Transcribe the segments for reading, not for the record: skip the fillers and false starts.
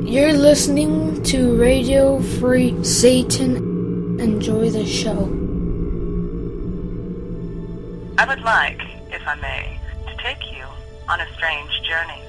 You're listening to Radio Free Satan. Enjoy the show. I would like, if I may, to take you on a strange journey.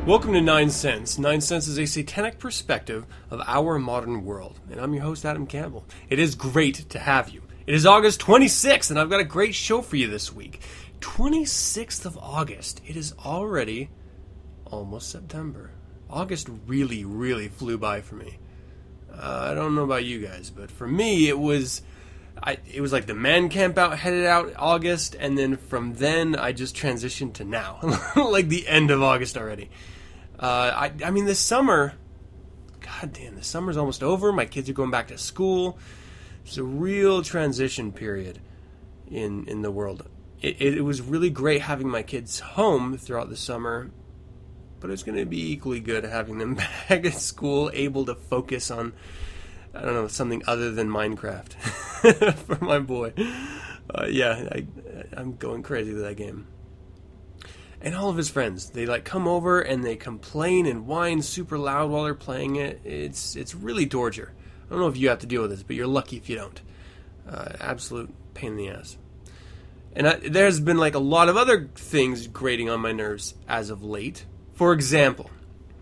Welcome to 9sense. 9sense is a satanic perspective of our modern world. And I'm your host, Adam Campbell. It is great to have you. It is August 26th, and I've got a great show for you this week. 26th of August. It is already almost September. August really flew by for me. I don't know about you guys, but for me, it was like the man camp out, headed out August, and then from then, I just transitioned to now. Like the end of August already. I mean, this summer, goddamn, the summer's almost over. My kids are going back to school. It's a real transition period in the world. It was really great having my kids home throughout the summer, but it's going to be equally good having them back at school, able to focus on, I don't know, something other than Minecraft for my boy. I'm going crazy with that game. And all of his friends, they come over and they complain and whine super loud while they're playing it. It's really torture. I don't know if you have to deal with this, but you're lucky if you don't. Absolute pain in the ass. And there's been a lot of other things grating on my nerves as of late. For example,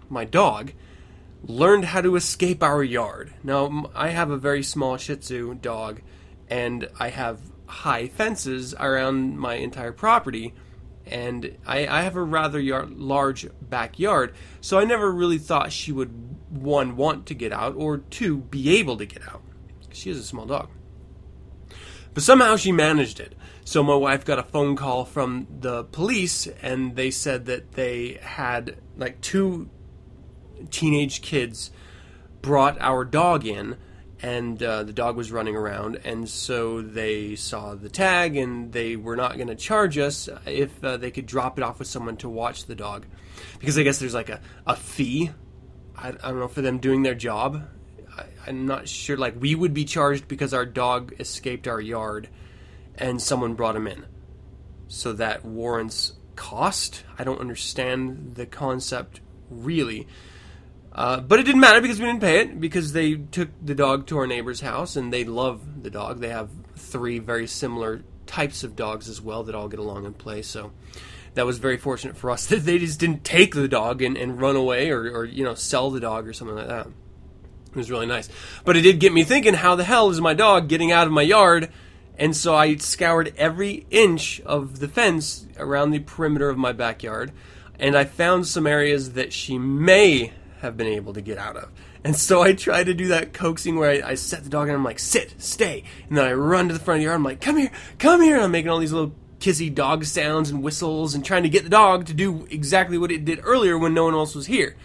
my dog learned how to escape our yard. Now, I have a very small Shih Tzu dog, and I have high fences around my entire property, and I have a rather large backyard, so I never really thought she would, one, want to get out, or two, be able to get out. She is a small dog. But somehow she managed it. So my wife got a phone call from the police, and they said that they had, two teenage kids brought our dog in, and the dog was running around, and so they saw the tag, and they were not going to charge us if they could drop it off with someone to watch the dog, because I guess there's a fee, I don't know, for them doing their job. I'm not sure, we would be charged because our dog escaped our yard and someone brought him in, so that warrants cost. I don't understand the concept really. But it didn't matter because we didn't pay it, because they took the dog to our neighbor's house, and they love the dog. They have 3 very similar types of dogs as well that all get along and play, so that was very fortunate for us that they just didn't take the dog and run away or sell the dog or something like that. It was really nice. But it did get me thinking, how the hell is my dog getting out of my yard? And so I scoured every inch of the fence around the perimeter of my backyard, and I found some areas that she may have been able to get out of. And so I tried to do that coaxing where I set the dog and I'm like, sit, stay. And then I run to the front of the yard. I'm like, come here. And I'm making all these little kissy dog sounds and whistles and trying to get the dog to do exactly what it did earlier when no one else was here.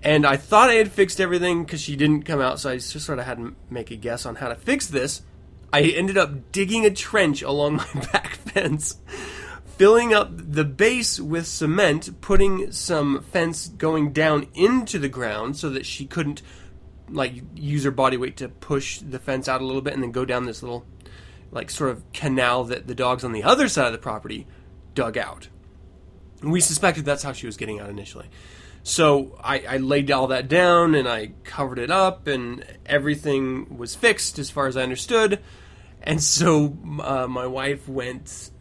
And I thought I had fixed everything because she didn't come out, so I just sort of had to make a guess on how to fix this. I ended up digging a trench along my back fence, filling up the base with cement, putting some fence going down into the ground so that she couldn't use her body weight to push the fence out a little bit and then go down this little sort of canal that the dogs on the other side of the property dug out. And we suspected that's how she was getting out initially. So I laid all that down and I covered it up and everything was fixed as far as I understood. And so my wife went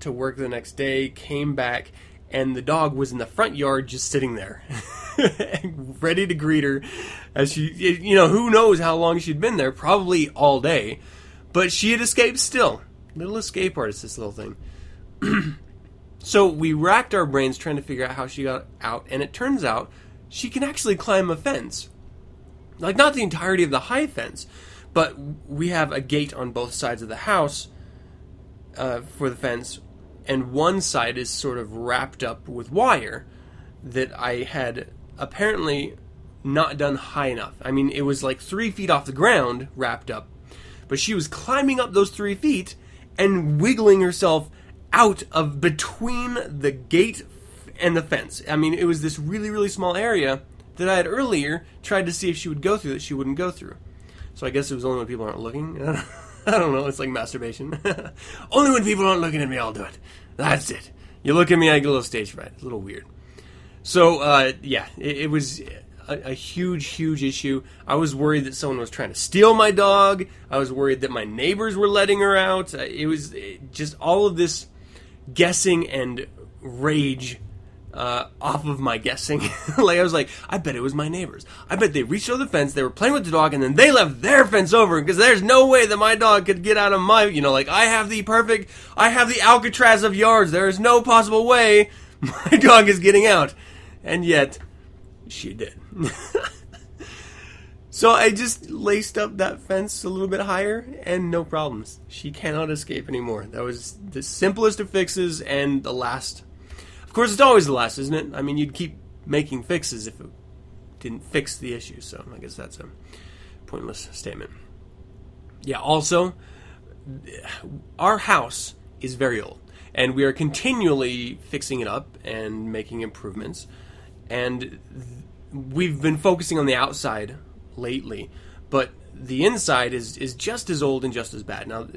to work the next day, came back, and the dog was in the front yard just sitting there, ready to greet her. As she, who knows how long she'd been there, probably all day, but she had escaped still. Little escape artist, this little thing. So we racked our brains trying to figure out how she got out, and it turns out she can actually climb a fence. Not the entirety of the high fence, but we have a gate on both sides of the house for the fence, and one side is sort of wrapped up with wire that I had apparently not done high enough. I mean, it was 3 feet off the ground, wrapped up, but she was climbing up those 3 feet and wiggling herself out of between the gate and the fence. I mean, it was this really, really small area that I had earlier tried to see if she would go through that she wouldn't go through. So I guess it was only when people aren't looking. I don't know, it's like masturbation. Only when people aren't looking at me, I'll do it. That's it. You look at me, I get a little stage fright. It's a little weird. So, it was a huge, huge issue. I was worried that someone was trying to steal my dog. I was worried that my neighbors were letting her out. It was just all of this guessing and rage off of my guessing. Like, I was like, I bet it was my neighbors. I bet they reached over the fence, they were playing with the dog, and then they left their fence over, because there's no way that my dog could get out of my, like, I have the Alcatraz of yards. There is no possible way my dog is getting out. And yet, she did. So I just laced up that fence a little bit higher, and no problems. She cannot escape anymore. That was the simplest of fixes, and the last. Of course, it's always the last, isn't it? I mean, you'd keep making fixes if it didn't fix the issue, so I guess that's a pointless statement. Yeah, also, our house is very old, and we are continually fixing it up and making improvements, and we've been focusing on the outside lately, but the inside is just as old and just as bad. Now,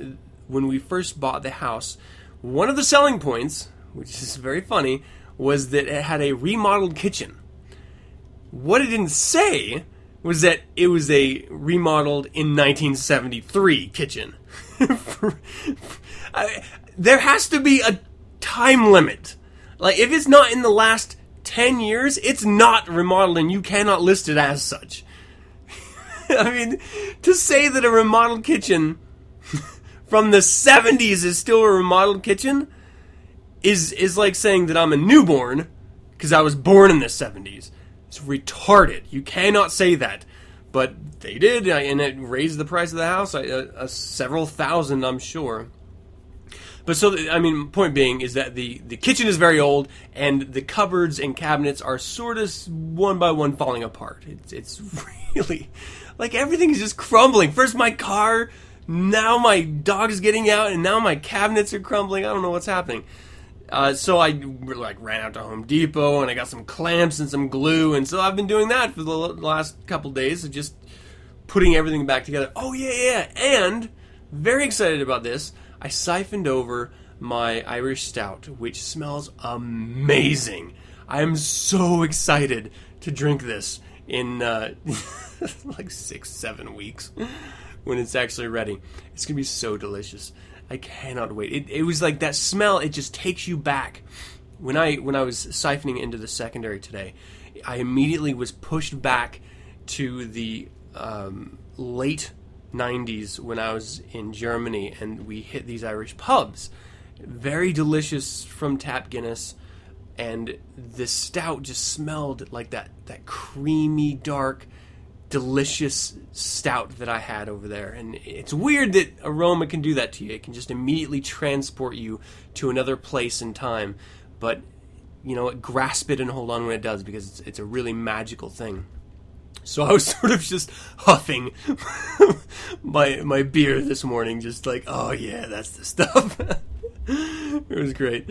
when we first bought the house, one of the selling points, which is very funny, was that it had a remodeled kitchen. What it didn't say was that it was a remodeled in 1973 kitchen. There has to be a time limit. Like, if it's not in the last 10 years, it's not remodeled, and you cannot list it as such. I mean, to say that a remodeled kitchen from the 70s is still a remodeled kitchen is like saying that I'm a newborn because I was born in the 70s. It's retarded. You cannot say that. But they did, and it raised the price of the house several thousand, I'm sure. But so, I mean, point being is that the kitchen is very old, and the cupboards and cabinets are sort of one by one falling apart. It's really, like, everything is just crumbling. First my car, now my dog is getting out, and now my cabinets are crumbling. I don't know what's happening. So I ran out to Home Depot, and I got some clamps and some glue, and so I've been doing that for the last couple days, of just putting everything back together. Oh yeah, and very excited about this. I siphoned over my Irish Stout, which smells amazing. I am so excited to drink this in like 6-7 weeks when it's actually ready. It's gonna be so delicious. I cannot wait. It was like that smell, it just takes you back. When I was siphoning into the secondary today, I immediately was pushed back to the late 90s when I was in Germany, and we hit these Irish pubs. Very delicious from tap Guinness, and the stout just smelled like that creamy, dark, delicious stout that I had over there. And it's weird that aroma can do that to you. It can just immediately transport you to another place and time. But, grasp it and hold on when it does, because it's a really magical thing. So I was sort of just huffing my beer this morning, just like, oh yeah, that's the stuff. It was great.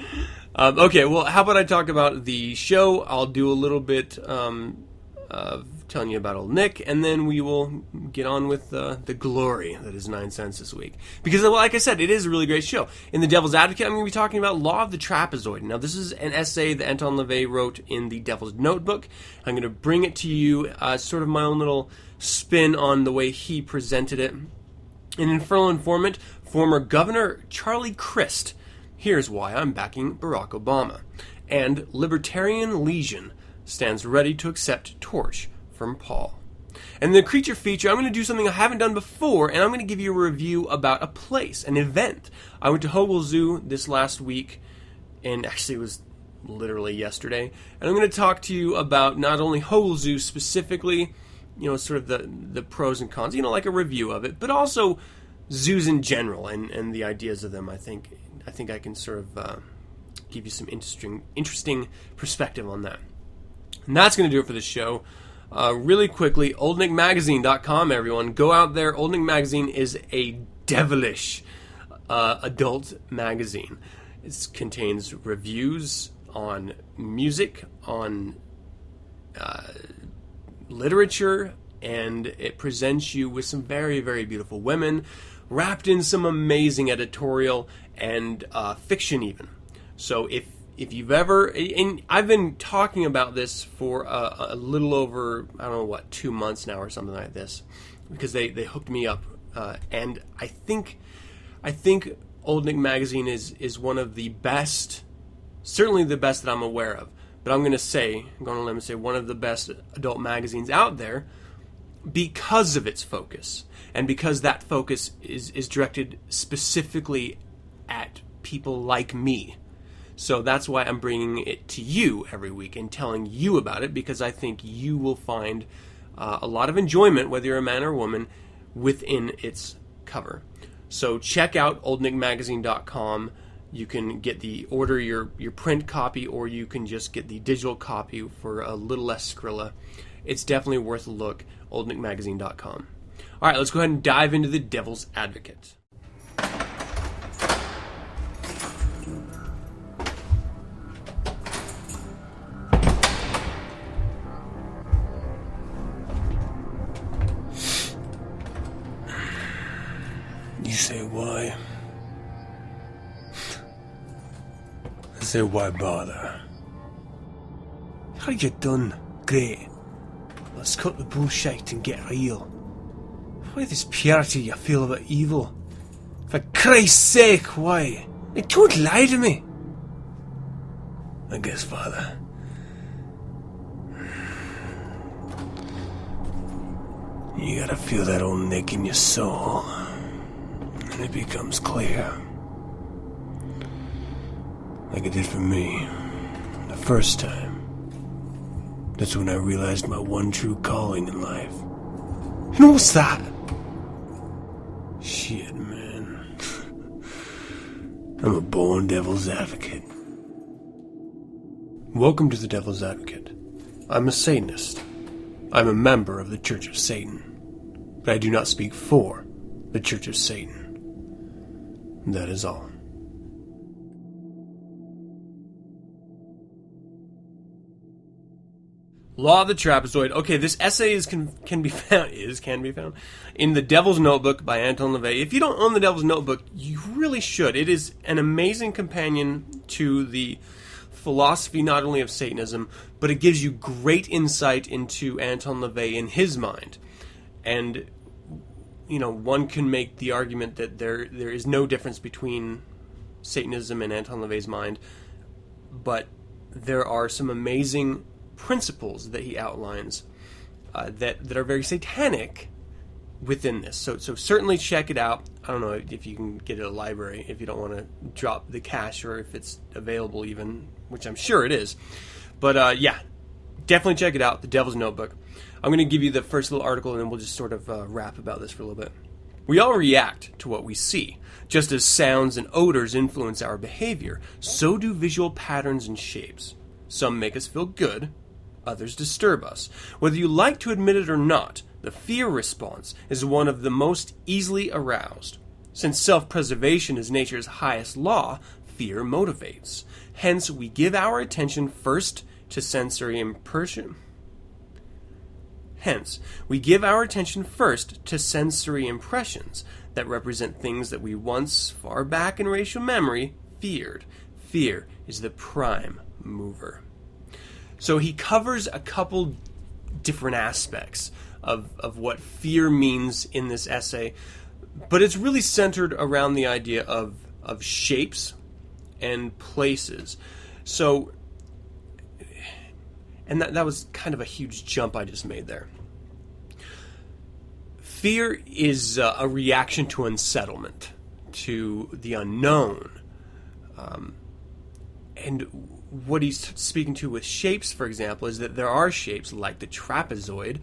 Okay, well, how about I talk about the show? I'll do a little bit of telling you about old Nick, and then we will get on with the glory that is 9sense this week. Because, like I said, it is a really great show. In The Devil's Advocate, I'm going to be talking about Law of the Trapezoid. Now, this is an essay that Anton LaVey wrote in The Devil's Notebook. I'm going to bring it to you, sort of my own little spin on the way he presented it. In Infernal Informant, former Governor Charlie Crist. Here's why I'm backing Barack Obama. And Libertarian Legion stands ready to accept torch from Paul. And the creature feature, I'm going to do something I haven't done before, and I'm going to give you a review about a place, an event. I went to Hogel Zoo this last week, and actually it was literally yesterday, and I'm going to talk to you about not only Hogel Zoo specifically, sort of the pros and cons, like a review of it, but also zoos in general and the ideas of them. I think I can sort of give you some interesting perspective on that. And that's going to do it for this show. Really quickly, oldnickmagazine.com, everyone. Go out there. Old Nick Magazine is a devilish adult magazine. It contains reviews on music, on literature, and it presents you with some very, very beautiful women, wrapped in some amazing editorial and fiction even. So if you've ever, and I've been talking about this for a little over, 2 months now or something like this, because they hooked me up, and I think Old Nick Magazine is one of the best, certainly the best that I'm aware of. But I'm going to let me say one of the best adult magazines out there because of its focus. And because that focus is directed specifically at people like me. So that's why I'm bringing it to you every week and telling you about it, because I think you will find a lot of enjoyment, whether you're a man or a woman, within its cover. So check out oldnickmagazine.com. You can order your print copy, or you can just get the digital copy for a little less Skrilla. It's definitely worth a look, oldnickmagazine.com. All right, let's go ahead and dive into the Devil's Advocate. You say why? I say why bother? How you done? Great. Let's cut the bullshit and get real. Why this purity you feel about evil? For Christ's sake, why? Don't lie to me. I guess, Father. You gotta feel that old nick in your soul. And it becomes clear. Like it did for me. The first time. That's when I realized my one true calling in life. And what's that? Shit, man. I'm a born Devil's Advocate. Welcome to the Devil's Advocate. I'm a Satanist. I'm a member of the Church of Satan. But I do not speak for the Church of Satan. That is all. Law of the Trapezoid. Okay, this essay can be found in The Devil's Notebook by Anton LaVey. If you don't own The Devil's Notebook, you really should. It is an amazing companion to the philosophy not only of Satanism, but it gives you great insight into Anton LaVey in his mind. And one can make the argument that there is no difference between Satanism and Anton LaVey's mind, but there are some amazing principles that he outlines that are very satanic within this. So certainly check it out. I don't know if you can get it at a library, if you don't want to drop the cash, or if it's available even, which I'm sure it is. But yeah, definitely check it out, The Devil's Notebook. I'm going to give you the first little article, and then we'll just sort of rap about this for a little bit. We all react to what we see. Just as sounds and odors influence our behavior, so do visual patterns and shapes. Some make us feel good, others disturb us. Whether you like to admit it or not, the fear response is one of the most easily aroused. Since self-preservation is nature's highest law, fear motivates. Hence, we give our attention first to sensory impressions that represent things that we once, far back in racial memory, feared. Fear is the prime mover. So he covers a couple different aspects of what fear means in this essay, but it's really centered around the idea of shapes and places. So, and that was kind of a huge jump I just made there. Fear is a reaction to unsettlement, to the unknown. And what he's speaking to with shapes, for example, is that there are shapes like the trapezoid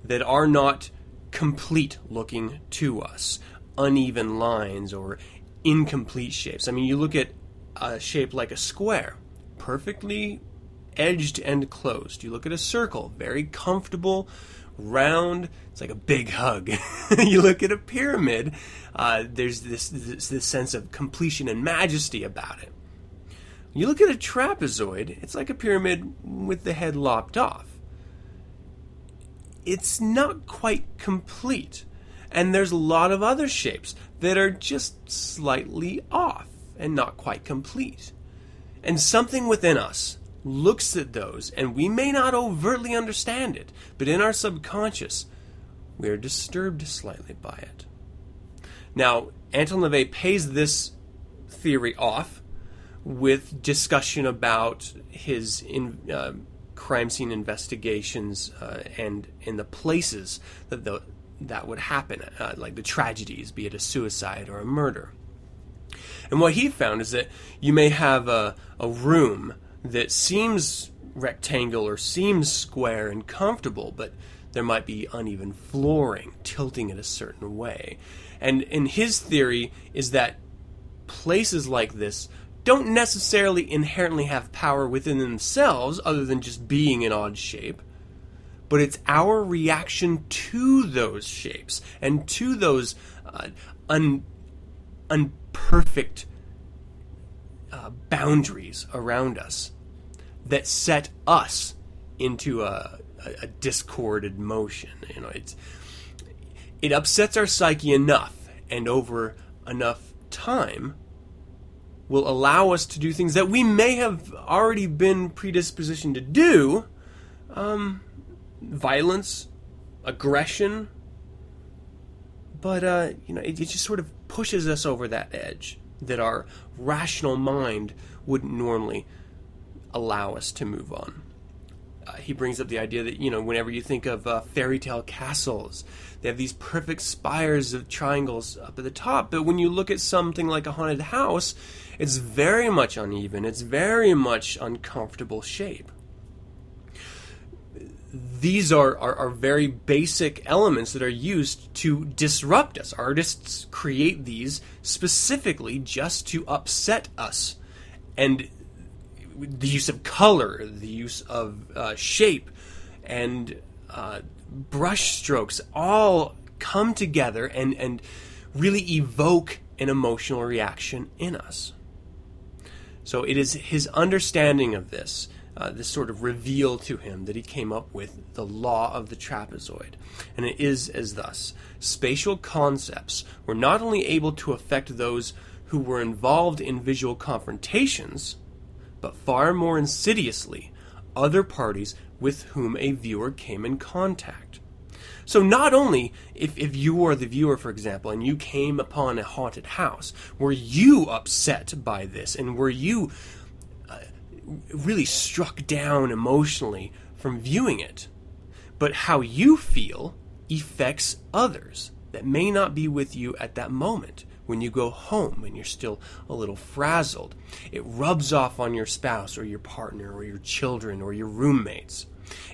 that are not complete looking to us. Uneven lines or incomplete shapes. I mean, you look at a shape like a square, perfectly edged and closed. You look at a circle, very comfortable, round, it's like a big hug. You look at a pyramid, there's this sense of completion and majesty about it. You look at a trapezoid, it's like a pyramid with the head lopped off. It's not quite complete. And there's a lot of other shapes that are just slightly off and not quite complete. And something within us looks at those, and we may not overtly understand it, but in our subconscious, we are disturbed slightly by it. Now, Anton LaVey pays this theory off with discussion about his crime scene investigations and in the places that would happen, like the tragedies, be it a suicide or a murder. And what he found is that you may have a room that seems rectangular, seems square and comfortable, but there might be uneven flooring, tilting it a certain way. And his theory is that places like this don't necessarily inherently have power within themselves, other than just being an odd shape, but it's our reaction to those shapes and to those unperfect boundaries around us that set us into a discorded motion. You know, it upsets our psyche enough, and over enough time will allow us to do things that we may have already been predispositioned to do. Violence, aggression, but it just sort of pushes us over that edge that our rational mind wouldn't normally allow us to move on. He brings up the idea that, whenever you think of fairy tale castles, they have these perfect spires of triangles up at the top, but when you look at something like a haunted house, it's very much uneven, it's very much uncomfortable shape. These are very basic elements that are used to disrupt us. Artists create these specifically just to upset us. And the use of color, the use of shape, and brush strokes all come together and really evoke an emotional reaction in us. So it is his understanding of this sort of reveal to him that he came up with the law of the trapezoid. And it is as thus: spatial concepts were not only able to affect those who were involved in visual confrontations, but far more insidiously, other parties with whom a viewer came in contact. So not only, if you are the viewer, for example, and you came upon a haunted house, were you upset by this, and were you really struck down emotionally from viewing it, but how you feel affects others that may not be with you at that moment. When you go home and you're still a little frazzled, it rubs off on your spouse or your partner or your children or your roommates.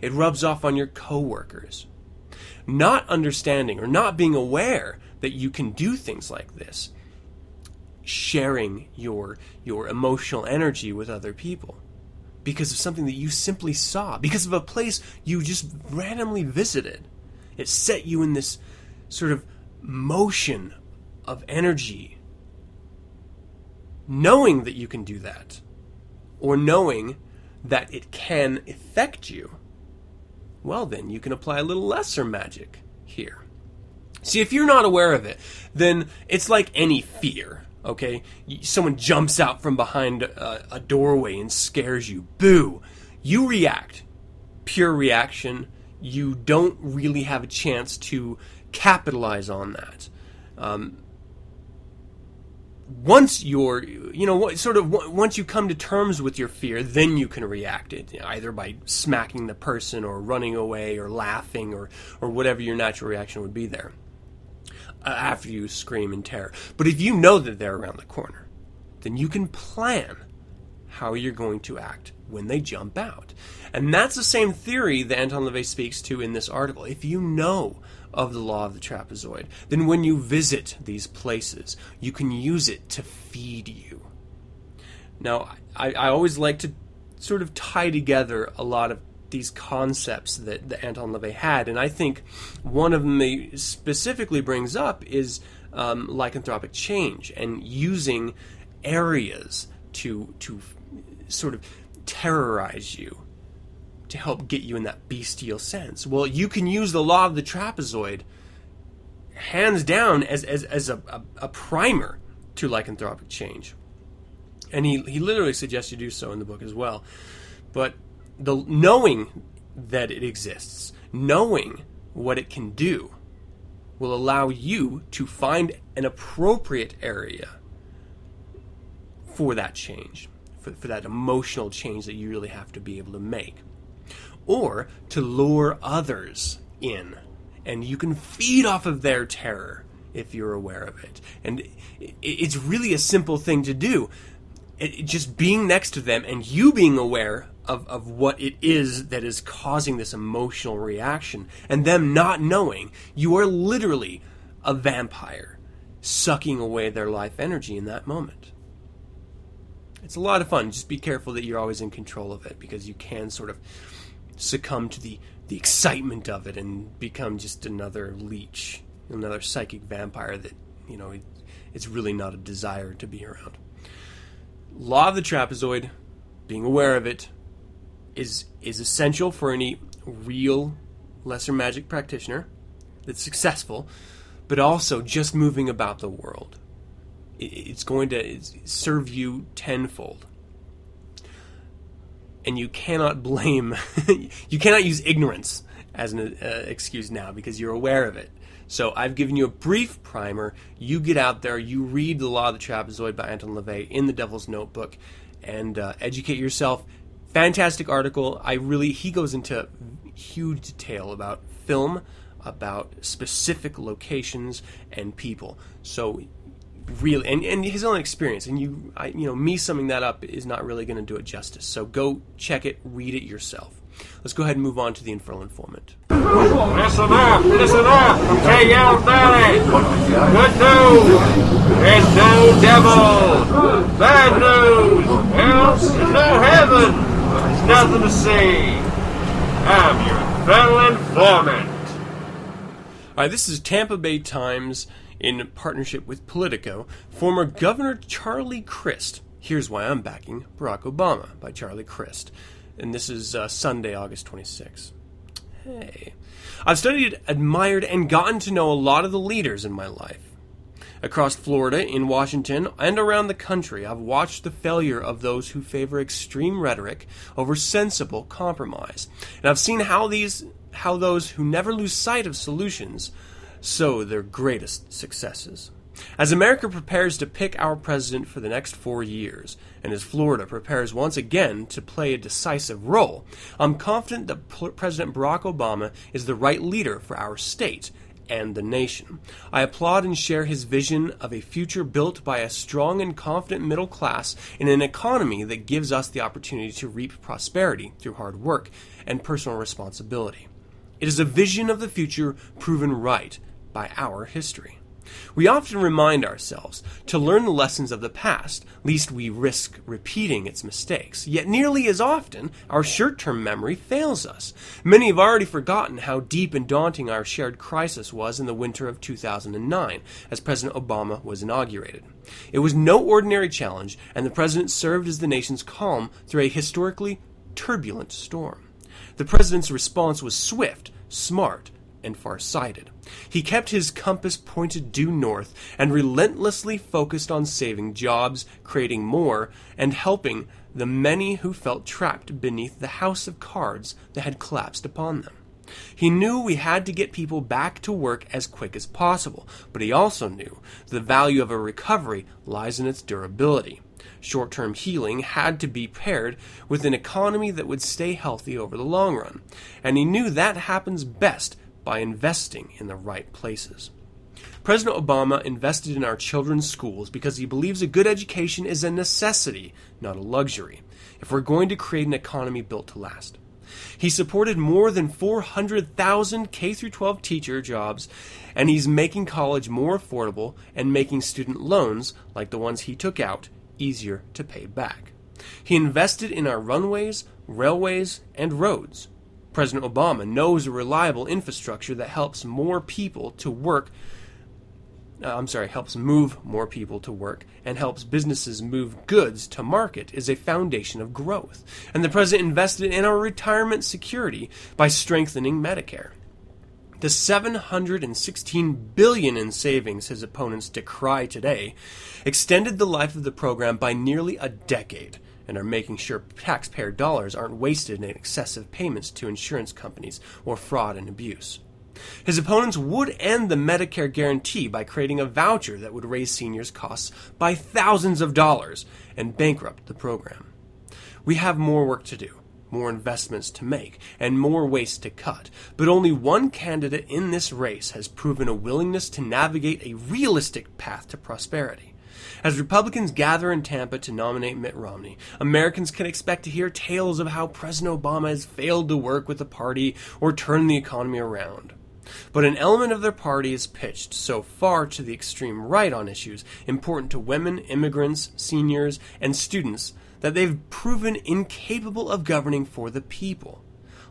It rubs off on your coworkers. Not understanding or not being aware that you can do things like this, sharing your emotional energy with other people because of something that you simply saw, because of a place you just randomly visited. It set you in this sort of motion of energy. Knowing that you can do that, or knowing that it can affect you, well then, you can apply a little lesser magic here. See, if you're not aware of it, then it's like any fear, okay? Someone jumps out from behind a doorway and scares you. Boo! You react. Pure reaction. You don't really have a chance to capitalize on that. Once you're, once you come to terms with your fear, then you can react it, either by smacking the person or running away or laughing or whatever your natural reaction would be there after you scream in terror. But if you know that they're around the corner, then you can plan how you're going to act when they jump out. And that's the same theory that Anton LaVey speaks to in this article. If you know of the law of the trapezoid, then when you visit these places, you can use it to feed you. Now, I always like to sort of tie together a lot of these concepts that Anton LaVey had, and I think one of them he specifically brings up is lycanthropic change and using areas to sort of terrorize you to help get you in that bestial sense. Well, you can use the law of the trapezoid hands down as a primer to lycanthropic change. And he literally suggests you do so in the book as well. But the knowing that it exists, knowing what it can do, will allow you to find an appropriate area for that change, for that emotional change that you really have to be able to make. Or to lure others in. And you can feed off of their terror if you're aware of it. And it's really a simple thing to do. Just being next to them and you being aware of what it is that is causing this emotional reaction, and them not knowing, you are literally a vampire sucking away their life energy in that moment. It's a lot of fun. Just be careful that you're always in control of it, because you can sort of succumb to the excitement of it and become just another leech, another psychic vampire that, it's really not a desire to be around. Law of the trapezoid, being aware of it, is essential for any real lesser magic practitioner that's successful, but also just moving about the world. It's going to serve you tenfold. And you cannot blame, you cannot use ignorance as an excuse now, because you're aware of it. So I've given you a brief primer. You get out there, you read The Law of the Trapezoid by Anton LaVey in the Devil's Notebook, and educate yourself. Fantastic article. He goes into huge detail about film, about specific locations and people. So really, and his own experience, and me summing that up is not really going to do it justice. So go check it, read it yourself. Let's go ahead and move on to the Infernal Informant. Listen up, hey out there, good news, there's no devil, bad news, else there's no heaven, there's nothing to see. I'm your Infernal Informant. Alright, this is Tampa Bay Times in partnership with Politico. Former Governor Charlie Crist. Here's Why I'm Backing Barack Obama by Charlie Crist. And this is Sunday, August 26. Hey. I've studied, admired, and gotten to know a lot of the leaders in my life. Across Florida, in Washington, and around the country, I've watched the failure of those who favor extreme rhetoric over sensible compromise. And I've seen how those who never lose sight of solutions sow their greatest successes. As America prepares to pick our president for the next 4 years, and as Florida prepares once again to play a decisive role, I'm confident that President Barack Obama is the right leader for our state and the nation. I applaud and share his vision of a future built by a strong and confident middle class in an economy that gives us the opportunity to reap prosperity through hard work and personal responsibility. It is a vision of the future proven right by our history. We often remind ourselves to learn the lessons of the past, lest we risk repeating its mistakes. Yet nearly as often, our short-term memory fails us. Many have already forgotten how deep and daunting our shared crisis was in the winter of 2009, as President Obama was inaugurated. It was no ordinary challenge, and the president served as the nation's calm through a historically turbulent storm. The president's response was swift, smart, and far-sighted. He kept his compass pointed due north and relentlessly focused on saving jobs, creating more, and helping the many who felt trapped beneath the house of cards that had collapsed upon them. He knew we had to get people back to work as quick as possible, but he also knew the value of a recovery lies in its durability. Short-term healing had to be paired with an economy that would stay healthy over the long run, and he knew that happens best by investing in the right places. President Obama invested in our children's schools because he believes a good education is a necessity, not a luxury, if we're going to create an economy built to last. He supported more than 400,000 K-12 teacher jobs, and he's making college more affordable and making student loans, like the ones he took out, easier to pay back. He invested in our runways, railways, and roads. President Obama knows a reliable infrastructure that helps more people to work helps move more people to work and helps businesses move goods to market is a foundation of growth. And the president invested in our retirement security by strengthening Medicare. The $716 billion in savings his opponents decry today extended the life of the program by nearly a decade and are making sure taxpayer dollars aren't wasted in excessive payments to insurance companies or fraud and abuse. His opponents would end the Medicare guarantee by creating a voucher that would raise seniors' costs by thousands of dollars and bankrupt the program. We have more work to do, more investments to make, and more waste to cut, but only one candidate in this race has proven a willingness to navigate a realistic path to prosperity. As Republicans gather in Tampa to nominate Mitt Romney, Americans can expect to hear tales of how President Obama has failed to work with the party or turn the economy around. But an element of their party is pitched so far to the extreme right on issues important to women, immigrants, seniors, and students that they've proven incapable of governing for the people.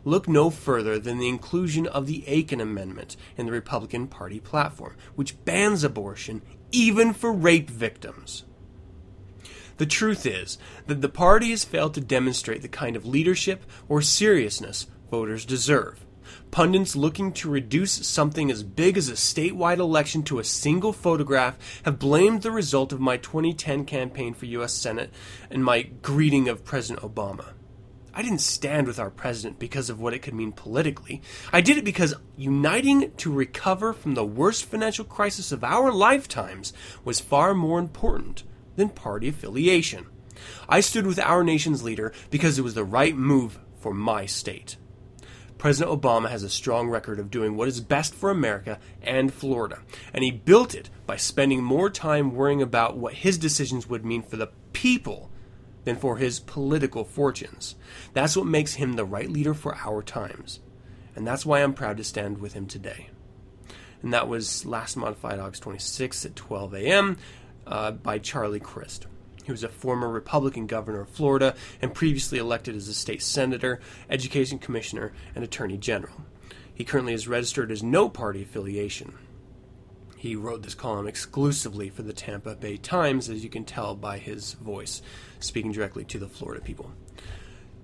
Look no further than the inclusion of the Aiken Amendment in the Republican Party platform, which bans abortion even for rape victims. The truth is that the party has failed to demonstrate the kind of leadership or seriousness voters deserve. Pundits looking to reduce something as big as a statewide election to a single photograph have blamed the result of my 2010 campaign for U.S. Senate and my greeting of President Obama. I didn't stand with our president because of what it could mean politically. I did it because uniting to recover from the worst financial crisis of our lifetimes was far more important than party affiliation. I stood with our nation's leader because it was the right move for my state. President Obama has a strong record of doing what is best for America and Florida, and he built it by spending more time worrying about what his decisions would mean for the people than for his political fortunes. That's what makes him the right leader for our times, and that's why I'm proud to stand with him today. And that was last modified August 26th at 12 a.m. By Charlie Crist. He was a former Republican governor of Florida and previously elected as a state senator, education commissioner, and attorney general. He currently is registered as no party affiliation. He wrote this column exclusively for the Tampa Bay Times, as you can tell by his voice, speaking directly to the Florida people.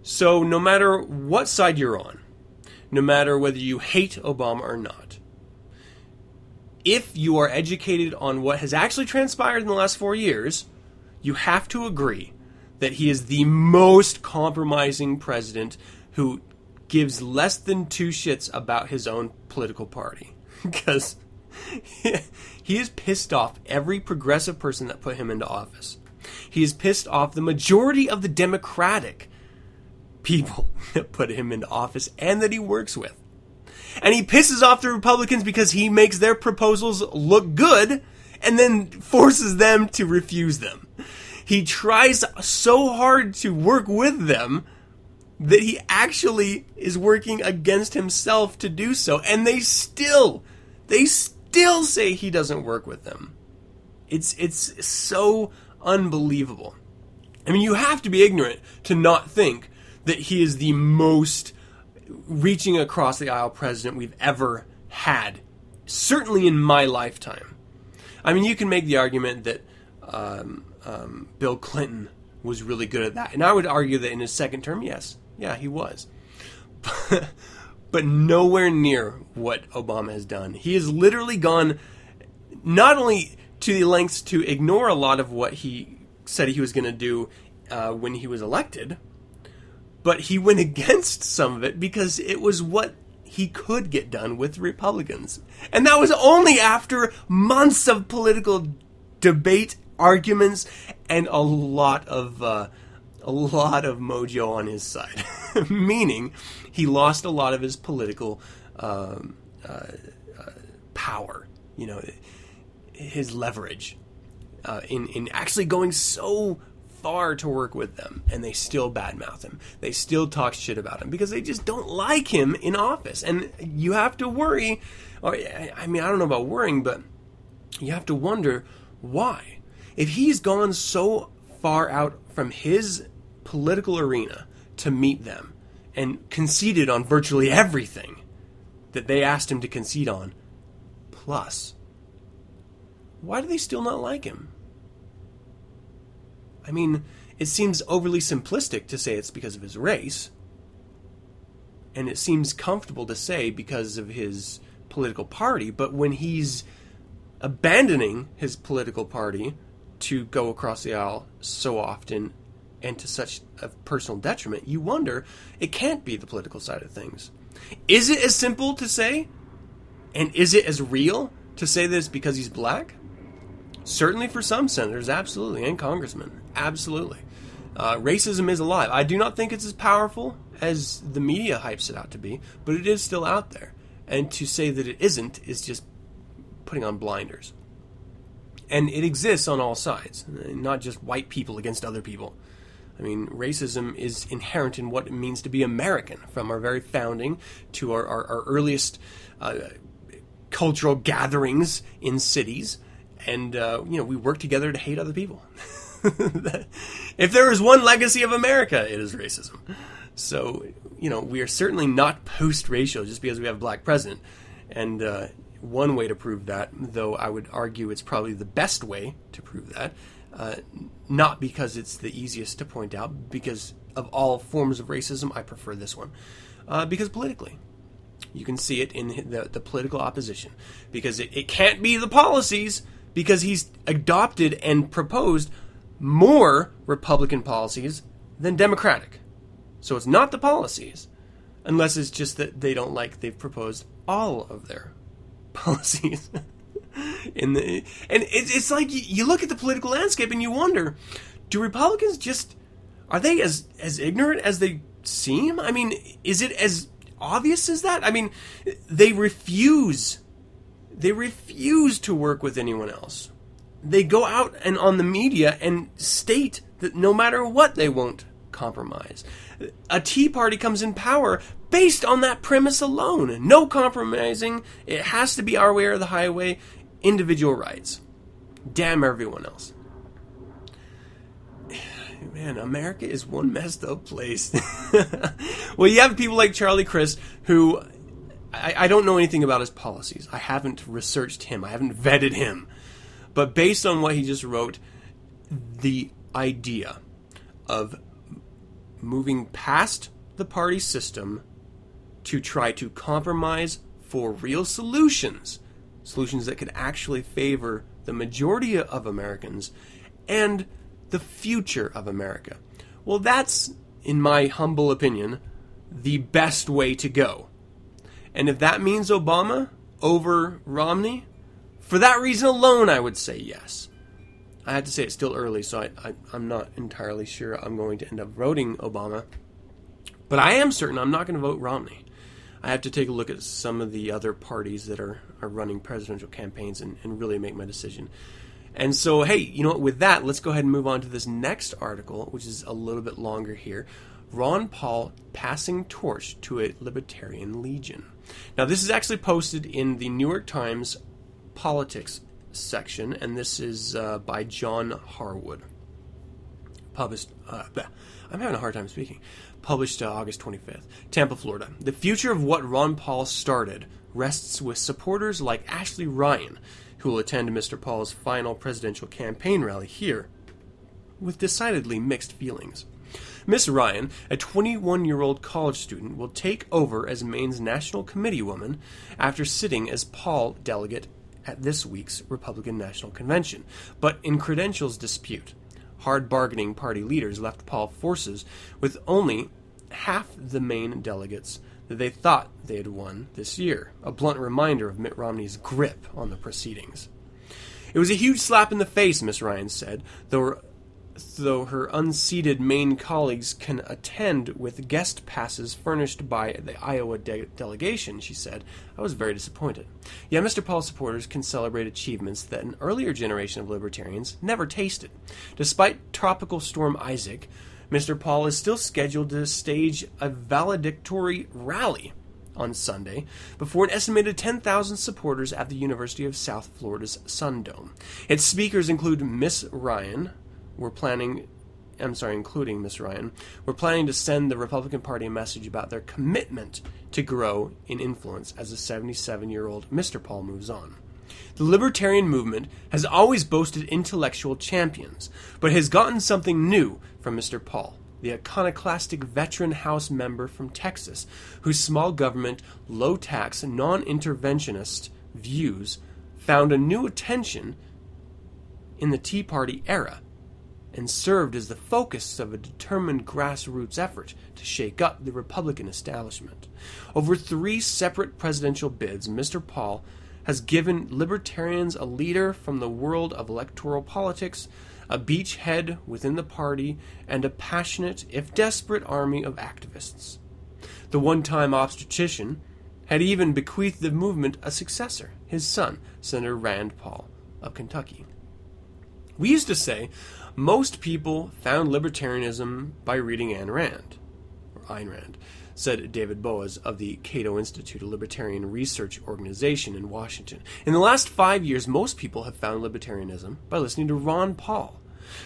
So no matter what side you're on, no matter whether you hate Obama or not, if you are educated on what has actually transpired in the last 4 years, you have to agree that he is the most compromising president who gives less than two shits about his own political party. Because he has pissed off every progressive person that put him into office. He has pissed off the majority of the Democratic people that put him into office and that he works with. And he pisses off the Republicans because he makes their proposals look good and then forces them to refuse them. He tries so hard to work with them that he actually is working against himself to do so, and they still say he doesn't work with them. It's so unbelievable. I mean, you have to be ignorant to not think that he is the most reaching across the aisle president we've ever had, certainly in my lifetime. I mean, you can make the argument that Bill Clinton was really good at that. And I would argue that in his second term, yeah, he was. But nowhere near what Obama has done. He has literally gone not only to the lengths to ignore a lot of what he said he was going to do when he was elected, but he went against some of it because it was what he could get done with Republicans. And that was only after months of political debate, arguments, and a lot of mojo on his side. Meaning, he lost a lot of his political power, his leverage, in actually going so far to work with them, and they still badmouth him. They still talk shit about him because they just don't like him in office. And you have to worry, or I mean, I don't know about worrying, but you have to wonder why. If he's gone so far out from his political arena to meet them and conceded on virtually everything that they asked him to concede on, plus why do they still not like him? I mean, it seems overly simplistic to say it's because of his race, and it seems comfortable to say because of his political party, but when he's abandoning his political party to go across the aisle so often and to such a personal detriment, you wonder, it can't be the political side of things. Is it as simple to say, and is it as real to say this because he's black? Certainly for some senators, absolutely, and congressmen, absolutely. Racism is alive. I do not think it's as powerful as the media hypes it out to be, but it is still out there. And to say that it isn't is just putting on blinders. And it exists on all sides, not just white people against other people. I mean, racism is inherent in what it means to be American, from our very founding to our earliest cultural gatherings in cities. And, we work together to hate other people. If there is one legacy of America, it is racism. So, we are certainly not post-racial just because we have a black president. And one way to prove that, though I would argue it's probably the best way to prove that, not because it's the easiest to point out, because of all forms of racism, I prefer this one. Because politically, you can see it in the political opposition. Because it can't be the policies, because he's adopted and proposed more Republican policies than Democratic. So it's not the policies, unless it's just that they don't like they've proposed all of their policies. And it's like you look at the political landscape and you wonder, do Republicans are they as ignorant as they seem? I mean, is it as obvious as that? I mean, they refuse to work with anyone else. They go out and on the media and state that no matter what, they won't compromise. A Tea Party comes in power based on that premise alone. No compromising. It has to be our way or the highway. Individual rights. Damn everyone else. Man, America is one messed up place. Well, you have people like Charlie Crist, who I don't know anything about his policies. I haven't researched him. I haven't vetted him. But based on what he just wrote, the idea of moving past the party system to try to compromise for real solutions that could actually favor the majority of Americans and the future of America. Well, that's, in my humble opinion, the best way to go. And if that means Obama over Romney, for that reason alone, I would say yes. I have to say it's still early, so I'm not entirely sure I'm going to end up voting Obama. But I am certain I'm not going to vote Romney. I have to take a look at some of the other parties that are running presidential campaigns and really make my decision. And so, hey, you know what? With that, let's go ahead and move on to this next article, which is a little bit longer here. Ron Paul passing torch to a Libertarian Legion. Now, this is actually posted in the New York Times Politics section, and this is by John Harwood. Published, I'm having a hard time speaking. Published August 25th. Tampa, Florida. The future of what Ron Paul started rests with supporters like Ashley Ryan, who will attend Mr. Paul's final presidential campaign rally here with decidedly mixed feelings. Miss Ryan, a 21-year-old college student, will take over as Maine's National Committee woman after sitting as Paul delegate at this week's Republican National Convention, but in credentials dispute. Hard bargaining party leaders left Paul forces with only half the Maine delegates that they thought they had won this year, a blunt reminder of Mitt Romney's grip on the proceedings. It was a huge slap in the face, Miss Ryan said, though her unseated Maine colleagues can attend with guest passes furnished by the Iowa delegation, she said. I was very disappointed. Yeah, Mr. Paul supporters can celebrate achievements that an earlier generation of libertarians never tasted. Despite Tropical Storm Isaac, Mr. Paul is still scheduled to stage a valedictory rally on Sunday before an estimated 10,000 supporters at the University of South Florida's Sundome. Its speakers include including Miss Ryan, we're planning to send the Republican Party a message about their commitment to grow in influence as the 77-year-old Mr. Paul moves on. The Libertarian movement has always boasted intellectual champions, but has gotten something new from Mr. Paul, the iconoclastic veteran House member from Texas, whose small government, low-tax, non-interventionist views found a new attention in the Tea Party era and served as the focus of a determined grassroots effort to shake up the Republican establishment. Over 3 separate presidential bids, Mr. Paul has given libertarians a leader from the world of electoral politics, a beachhead within the party, and a passionate, if desperate, army of activists. The one-time obstetrician had even bequeathed the movement a successor, his son, Senator Rand Paul of Kentucky. We used to say most people found libertarianism by reading Ayn Rand, said David Boas of the Cato Institute, a libertarian research organization in Washington. In the last 5 years, most people have found libertarianism by listening to Ron Paul.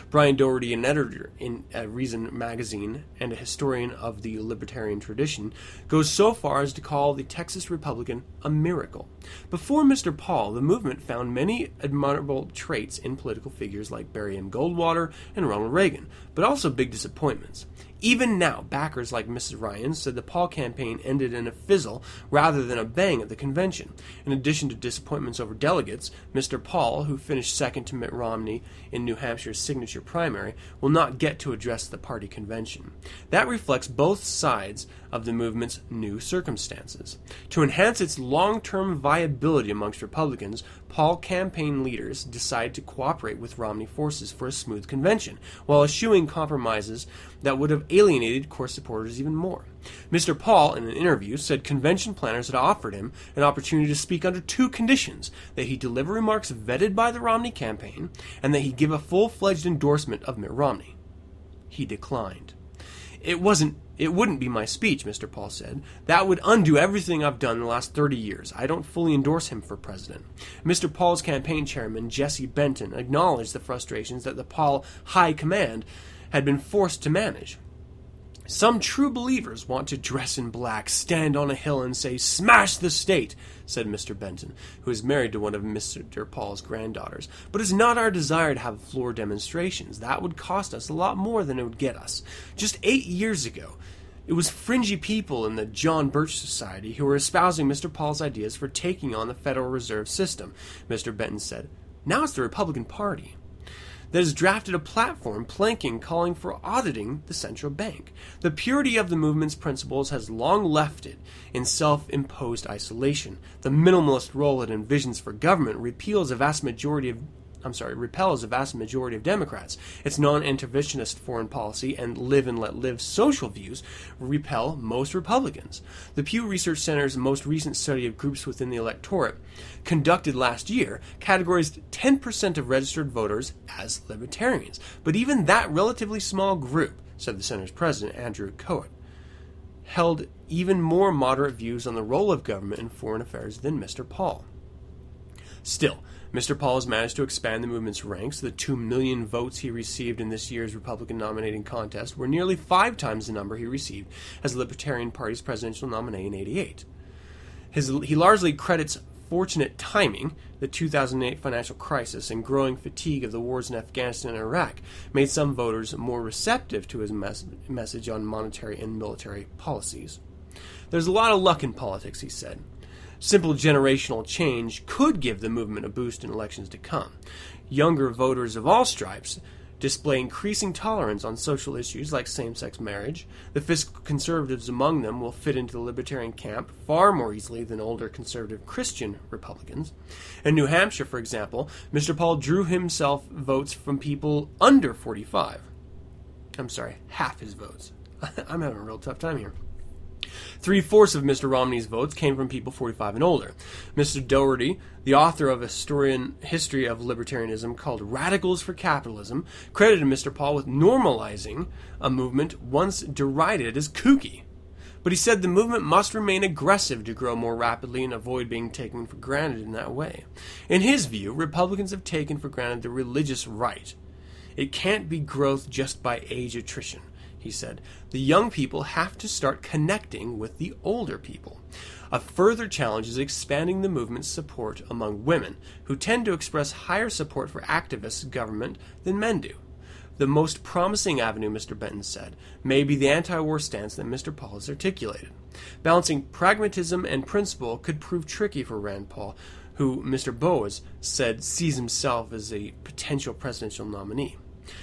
Brian Doherty, an editor in Reason magazine and a historian of the libertarian tradition, goes so far as to call the Texas Republican a miracle. Before Mr. Paul, the movement found many admirable traits in political figures like Barry M. Goldwater and Ronald Reagan, but also big disappointments. Even now, backers like Mrs. Ryan said the Paul campaign ended in a fizzle rather than a bang at the convention. In addition to disappointments over delegates, Mr. Paul, who finished second to Mitt Romney in New Hampshire's signature primary, will not get to address the party convention. That reflects both sides of the movement's new circumstances. To enhance its long-term viability amongst Republicans, Paul campaign leaders decide to cooperate with Romney forces for a smooth convention, while eschewing compromises that would have alienated core supporters even more. Mr. Paul, in an interview, said convention planners had offered him an opportunity to speak under 2 conditions: that he deliver remarks vetted by the Romney campaign, and that he give a full-fledged endorsement of Mitt Romney. He declined. It wouldn't be my speech, Mr. Paul said. That would undo everything I've done in the last 30 years. I don't fully endorse him for president. Mr. Paul's campaign chairman, Jesse Benton, acknowledged the frustrations that the Paul high command had been forced to manage. Some true believers want to dress in black, stand on a hill, and say, "Smash the state," said Mr. Benton, who is married to one of Mr. Paul's granddaughters. But it's not our desire to have floor demonstrations. That would cost us a lot more than it would get us. Just 8 years ago, it was fringy people in the John Birch Society who were espousing Mr. Paul's ideas for taking on the Federal Reserve System, Mr. Benton said. Now it's the Republican Party that has drafted a platform planking calling for auditing the central bank. The purity of the movement's principles has long left it in self-imposed isolation. The minimalist role it envisions for government repels a vast majority of Democrats. Its non-interventionist foreign policy and live and let live social views repel most Republicans. The Pew Research Center's most recent study of groups within the electorate, conducted last year, categorized 10% of registered voters as libertarians. But even that relatively small group, said the center's president, Andrew Cohen, held even more moderate views on the role of government in foreign affairs than Mr. Paul. Still, Mr. Paul has managed to expand the movement's ranks. The 2 million votes he received in this year's Republican nominating contest were nearly 5 times the number he received as the Libertarian Party's presidential nominee in '88. He largely credits fortunate timing. The 2008 financial crisis and growing fatigue of the wars in Afghanistan and Iraq made some voters more receptive to his message on monetary and military policies. There's a lot of luck in politics, he said. Simple generational change could give the movement a boost in elections to come. Younger voters of all stripes display increasing tolerance on social issues like same-sex marriage. The fiscal conservatives among them will fit into the libertarian camp far more easily than older conservative Christian Republicans. In New Hampshire, for example, Mr. Paul drew himself votes from people under 45. Half his votes. I'm having a real tough time here. 3/4 of Mr. Romney's votes came from people 45 and older. Mr. Doherty, the author of a history of libertarianism called Radicals for Capitalism, credited Mr. Paul with normalizing a movement once derided as kooky. But he said the movement must remain aggressive to grow more rapidly and avoid being taken for granted in that way. In his view, Republicans have taken for granted the religious right. It can't be growth just by age attrition. he said. The young people have to start connecting with the older people. A further challenge is expanding the movement's support among women, who tend to express higher support for activist government than men do. The most promising avenue, Mr. Benton said, may be the anti-war stance that Mr. Paul has articulated. Balancing pragmatism and principle could prove tricky for Rand Paul, who Mr. Boas said sees himself as a potential presidential nominee.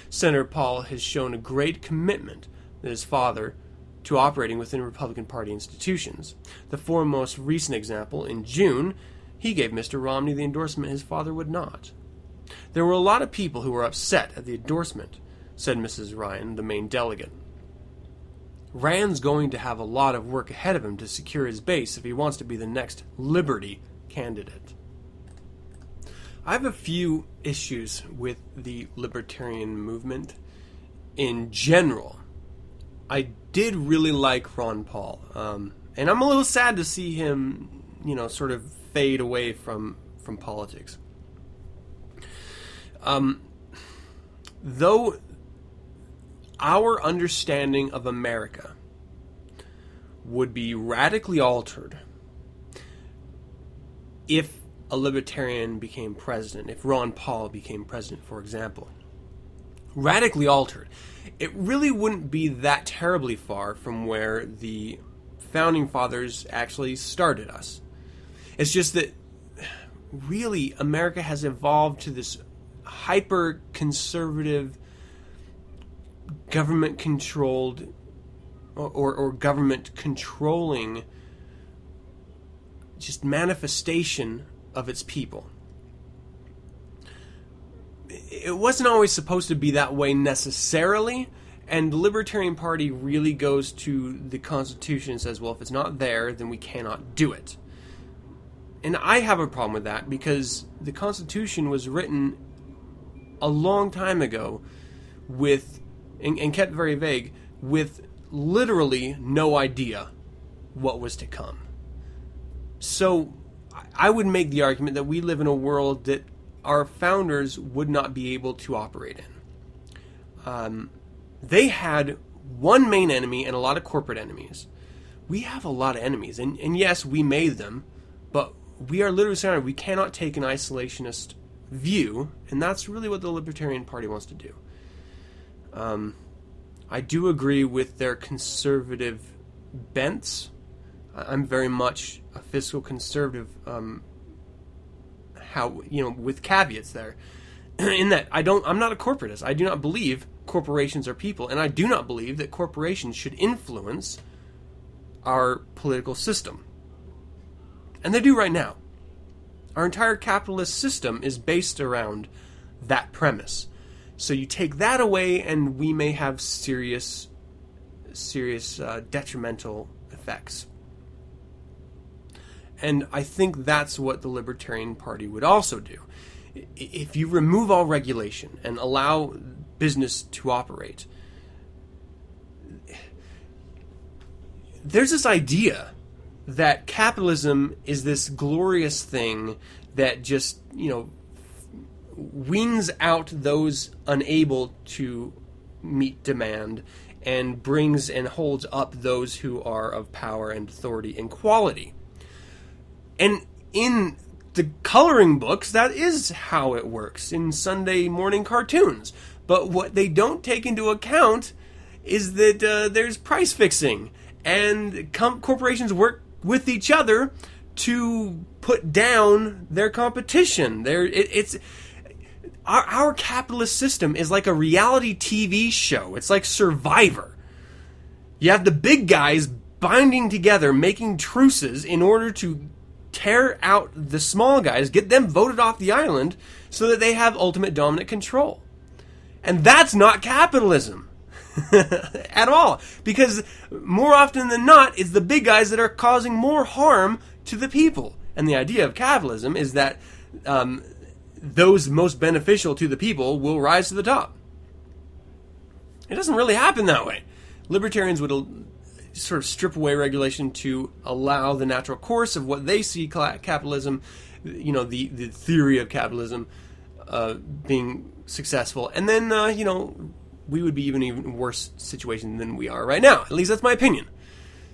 Senator Paul has shown a great commitment to his father to operating within Republican Party institutions. The foremost recent example, in June, he gave Mr. Romney the endorsement his father would not. There were a lot of people who were upset at the endorsement, said Mrs. Ryan, the main delegate. Rand's going to have a lot of work ahead of him to secure his base if he wants to be the next Liberty candidate. I have a few issues with the Libertarian movement in general. I did really like Ron Paul, and I'm a little sad to see him, sort of fade away from politics. Though our understanding of America would be radically altered if a libertarian became president, if Ron Paul became president, for example. Radically altered. It really wouldn't be that terribly far from where the Founding Fathers actually started us. It's just that, really, America has evolved to this hyper-conservative, government-controlled, or government-controlling just manifestation of its people. It wasn't always supposed to be that way necessarily, and the Libertarian Party really goes to the Constitution and says, well, if it's not there, then we cannot do it. And I have a problem with that, because the Constitution was written a long time ago with, and kept very vague, with literally no idea what was to come. So I would make the argument that we live in a world that our founders would not be able to operate in. They had one main enemy and a lot of corporate enemies. We have a lot of enemies, and yes, we made them, but we are literally surrounded. We cannot take an isolationist view, and that's really what the Libertarian Party wants to do. I do agree with their conservative bents. I'm very much a fiscal conservative, with caveats there. In that I'm not a corporatist. I do not believe corporations are people, and I do not believe that corporations should influence our political system. And they do right now. Our entire capitalist system is based around that premise. So you take that away, and we may have serious detrimental effects. And I think that's what the Libertarian Party would also do. If you remove all regulation and allow business to operate, there's this idea that capitalism is this glorious thing that just, weans out those unable to meet demand and brings and holds up those who are of power and authority and quality. And in the coloring books, that is how it works in Sunday morning cartoons. But what they don't take into account is that there's price fixing, and corporations work with each other to put down their competition. Our capitalist system is like a reality TV show. It's like Survivor. You have the big guys binding together, making truces in order to tear out the small guys, get them voted off the island so that they have ultimate dominant control. And that's not capitalism at all, because more often than not, it's the big guys that are causing more harm to the people. And the idea of capitalism is that those most beneficial to the people will rise to the top. It doesn't really happen that way. Libertarians would sort of strip away regulation to allow the natural course of what they see capitalism, the theory of capitalism being successful, and then we would be even worse situation than we are right now. At least that's my opinion.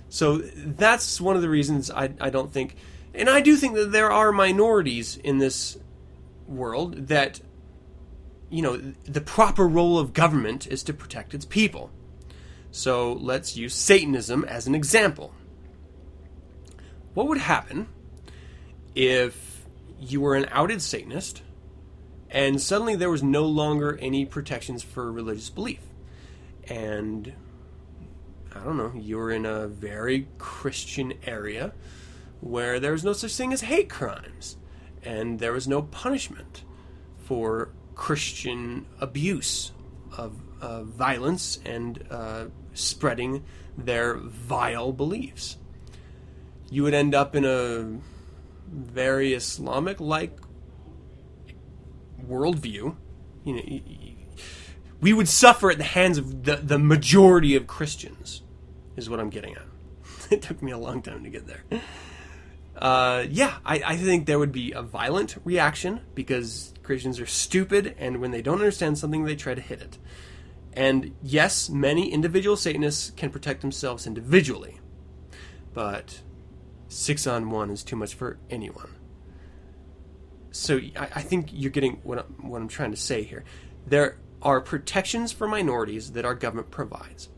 So that's one of the reasons I don't think, and I do think that there are minorities in this world that, the proper role of government is to protect its people. So let's use Satanism as an example. What would happen if you were an outed Satanist and suddenly there was no longer any protections for religious belief? And, I don't know, you were in a very Christian area where there was no such thing as hate crimes, and there was no punishment for Christian abuse of violence and spreading their vile beliefs. You would end up in a very Islamic-like worldview. We would suffer at the hands of the majority of Christians, is what I'm getting at. It took me a long time to get there. I think there would be a violent reaction because Christians are stupid, and when they don't understand something, they try to hit it. And yes, many individual Satanists can protect themselves individually, but 6-on-1 is too much for anyone. So I think you're getting what I'm trying to say here. There are protections for minorities that our government provides.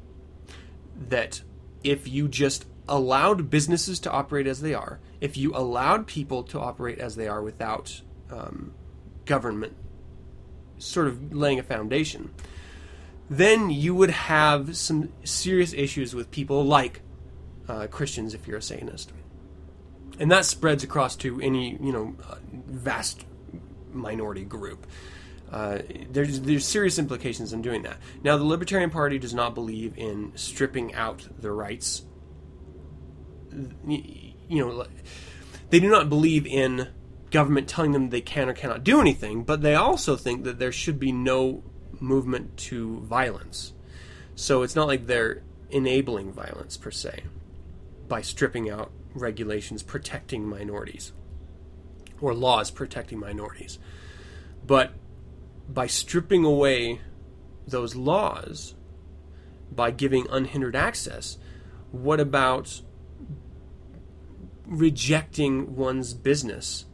That if you just allowed businesses to operate as they are, if you allowed people to operate as they are without government sort of laying a foundation, then you would have some serious issues with people like Christians if you're a Satanist. And that spreads across to any, vast minority group. There's serious implications in doing that. Now, the Libertarian Party does not believe in stripping out the rights. They do not believe in government telling them they can or cannot do anything, but they also think that there should be no movement to violence. So it's not like they're enabling violence, per se, by stripping out regulations protecting minorities, or laws protecting minorities. But by stripping away those laws, by giving unhindered access, what about rejecting one's business?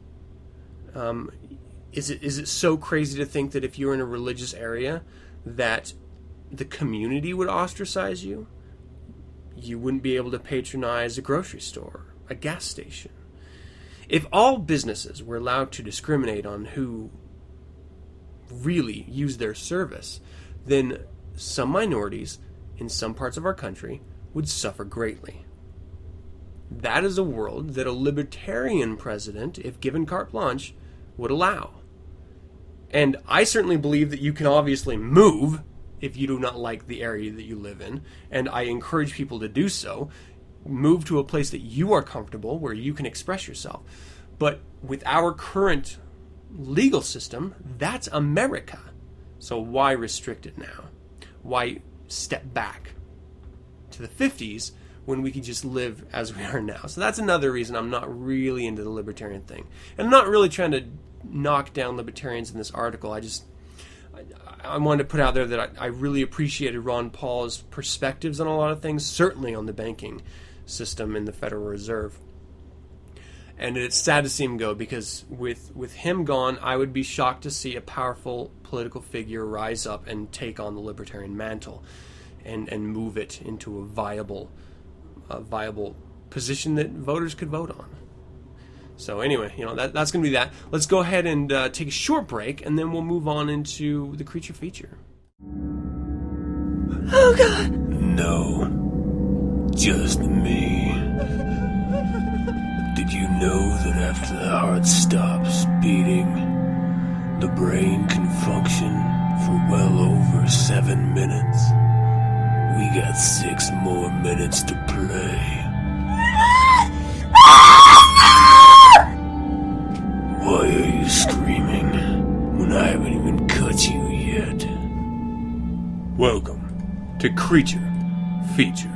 Is it so crazy to think that if you're in a religious area that the community would ostracize you? You wouldn't be able to patronize a grocery store, a gas station. If all businesses were allowed to discriminate on who really use their service, then some minorities in some parts of our country would suffer greatly. That is a world that a libertarian president, if given carte blanche, would allow. And I certainly believe that you can obviously move if you do not like the area that you live in, and I encourage people to do so. Move to a place that you are comfortable, where you can express yourself. But with our current legal system, that's America. So why restrict it now? Why step back to the 50s when we could just live as we are now? So that's another reason I'm not really into the libertarian thing. And I'm not really trying to knock down libertarians in this article. I wanted to put out there that I really appreciated Ron Paul's perspectives on a lot of things, certainly on the banking system in the Federal Reserve. And it's sad to see him go, because with him gone, I would be shocked to see a powerful political figure rise up and take on the libertarian mantle and move it into a viable position that voters could vote on. So anyway, that's going to be that. Let's go ahead and take a short break, and then we'll move on into the creature feature. Oh, God! No, just me. Did you know that after the heart stops beating, the brain can function for well over 7 minutes? We got 6 more minutes to play. Why are you screaming when I haven't even cut you yet? Welcome to Creature Feature.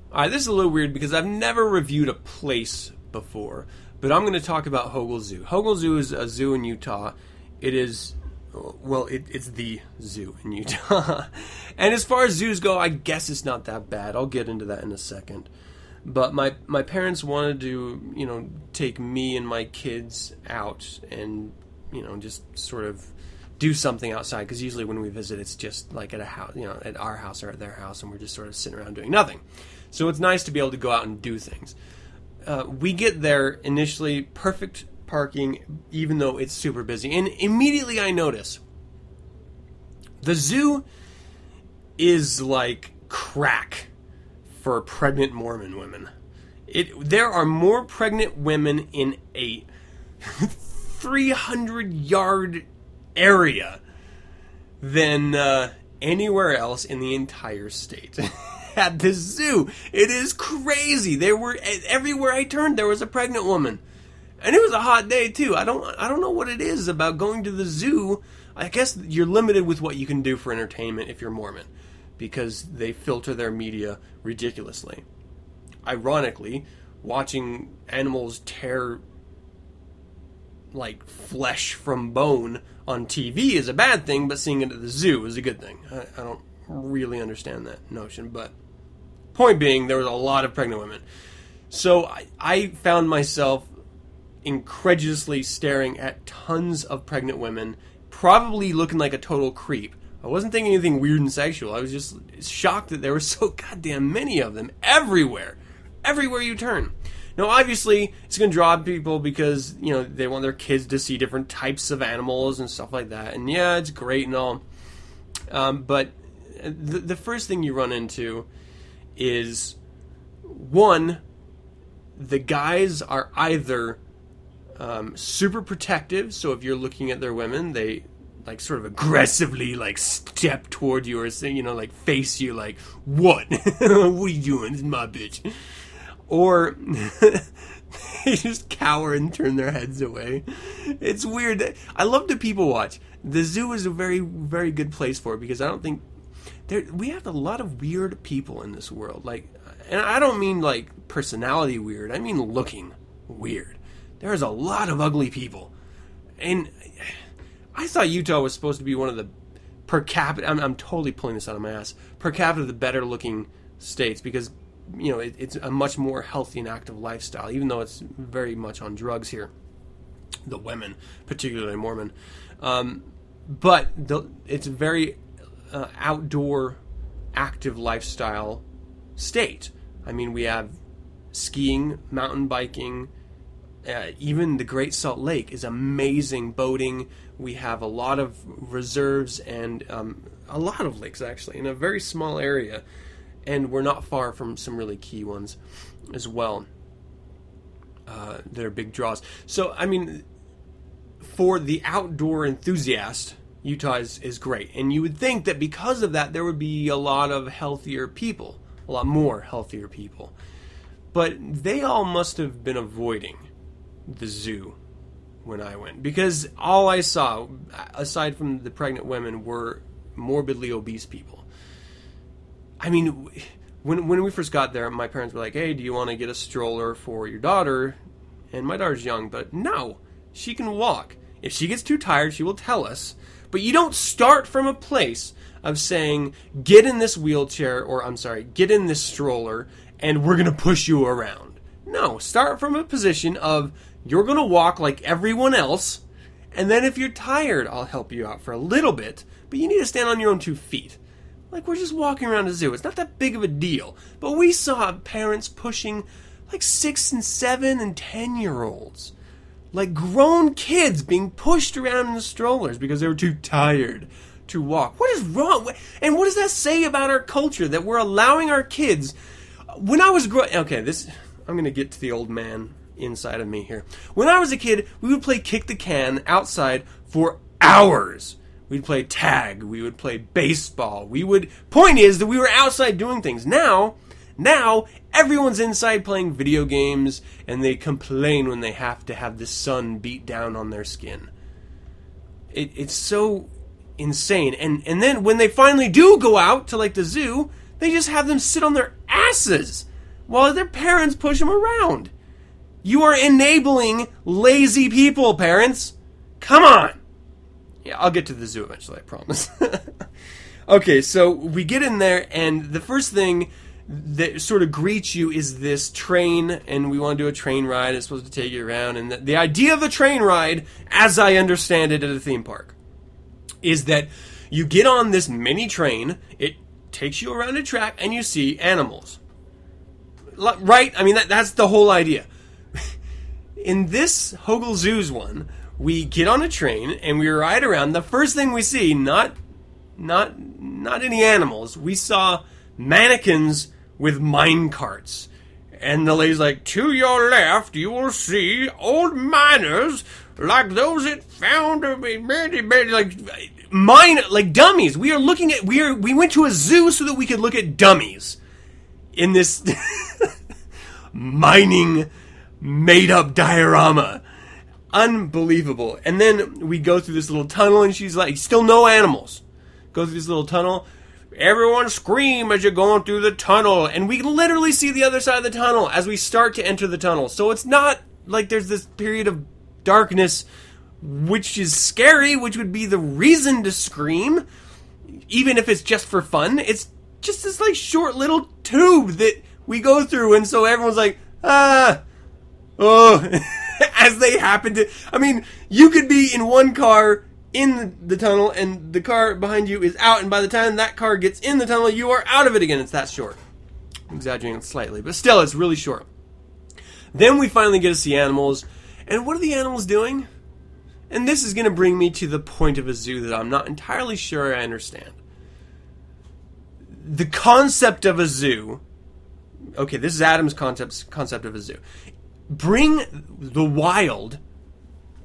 Alright, this is a little weird because I've never reviewed a place before, but I'm going to talk about Hogel Zoo. Hogel Zoo is a zoo in Utah. It is Well, it's the zoo in Utah. And as far as zoos go, I guess it's not that bad. I'll get into that in a second. But my parents wanted to, take me and my kids out and, just sort of do something outside. Because usually when we visit, it's just like at a house, at our house or at their house, and we're just sort of sitting around doing nothing. So it's nice to be able to go out and do things. We get there initially, perfect parking, even though it's super busy. And immediately I notice the zoo is like crack for pregnant Mormon women. There are more pregnant women in a 300-yard area than anywhere else in the entire state. At the zoo, it is crazy. There were everywhere I turned, there was a pregnant woman, and it was a hot day too. I don't know what it is about going to the zoo. I guess you're limited with what you can do for entertainment if you're Mormon, because they filter their media ridiculously. Ironically, watching animals tear like flesh from bone on TV is a bad thing, but seeing it at the zoo is a good thing. I don't really understand that notion, but point being, there was a lot of pregnant women. So I found myself incredulously staring at tons of pregnant women, probably looking like a total creep. I wasn't thinking anything weird and sexual. I was just shocked that there were so goddamn many of them everywhere. Everywhere you turn. Now, obviously, it's going to draw people because, they want their kids to see different types of animals and stuff like that. And yeah, it's great and all. But the first thing you run into is, one, the guys are either super protective, so if you're looking at their women, they like sort of aggressively like step toward you or like face you like, what? What are you doing? This is my bitch. Or they just cower and turn their heads away. It's weird. I love to people watch. The zoo is a very, very good place for it because I don't think we have a lot of weird people in this world. Like, and I don't mean like personality weird. I mean looking weird. There's a lot of ugly people, and I thought Utah was supposed to be one of the per capita. I'm totally pulling this out of my ass. Per capita, the better looking states because it's a much more healthy and active lifestyle. Even though it's very much on drugs here, the women, particularly Mormon, but it's a very outdoor, active lifestyle state. I mean, we have skiing, mountain biking. Even the Great Salt Lake is amazing boating. We have a lot of reserves and a lot of lakes, actually, in a very small area. And we're not far from some really key ones as well. They're big draws. So, I mean, for the outdoor enthusiast, Utah is great. And you would think that because of that, there would be a lot of healthier people. A lot more healthier people. But they all must have been avoiding the zoo when I went, because all I saw, aside from the pregnant women, were morbidly obese people. I mean, when we first got there, my parents were like, hey, do you want to get a stroller for your daughter? And my daughter's young, but no, she can walk. If she gets too tired, she will tell us. But you don't start from a place of saying, get in this wheelchair, or I'm sorry, get in this stroller, and we're going to push you around. No, start from a position of, you're going to walk like everyone else, and then if you're tired, I'll help you out for a little bit, but you need to stand on your own 2 feet. Like, we're just walking around a zoo. It's not that big of a deal. But we saw parents pushing, like, 6 and 7 and 10-year-olds. Like, grown kids being pushed around in the strollers because they were too tired to walk. What is wrong? And what does that say about our culture? That we're allowing our kids... When I was growing... Okay, I'm going to get to the old man inside of me here. When I was a kid, we would play kick the can outside for hours. We'd play tag. We would play baseball. Point is that we were outside doing things. Now, everyone's inside playing video games, and they complain when they have to have the sun beat down on their skin. It's so insane. And then when they finally do go out to, like, the zoo, they just have them sit on their asses while their parents push them around. You are enabling lazy people, parents. Come on. Yeah, I'll get to the zoo eventually, I promise. Okay, so we get in there, and the first thing that sort of greets you is this train, and we want to do a train ride. It's supposed to take you around, and the idea of a train ride, as I understand it at a theme park, is that you get on this mini train, it takes you around a track, and you see animals. Right? I mean, that's the whole idea. In this Hogel Zoos one, we get on a train, and we ride around. The first thing we see, not any animals, we saw mannequins with mine carts. And the lady's like, to your left, you will see old miners like those that found like dummies. We went to a zoo so that we could look at dummies in this mining made up diorama. Unbelievable. And then we go through this little tunnel, and she's like, still no animals. Go through this little tunnel. Everyone scream as you're going through the tunnel. And we literally see the other side of the tunnel as we start to enter the tunnel. So it's not like there's this period of darkness, which is scary, which would be the reason to scream, even if it's just for fun. It's just this like short little tube that we go through, and so everyone's like, as they happen to. I mean, you could be in one car in the tunnel, and the car behind you is out, and by the time that car gets in the tunnel, you are out of it again. It's that short. I'm exaggerating slightly, but still, it's really short. Then we finally get to see animals, and what are the animals doing? And this is going to bring me to the point of a zoo that I'm not entirely sure I understand. The concept of a zoo. Okay, this is Adam's concept of a zoo. Bring the wild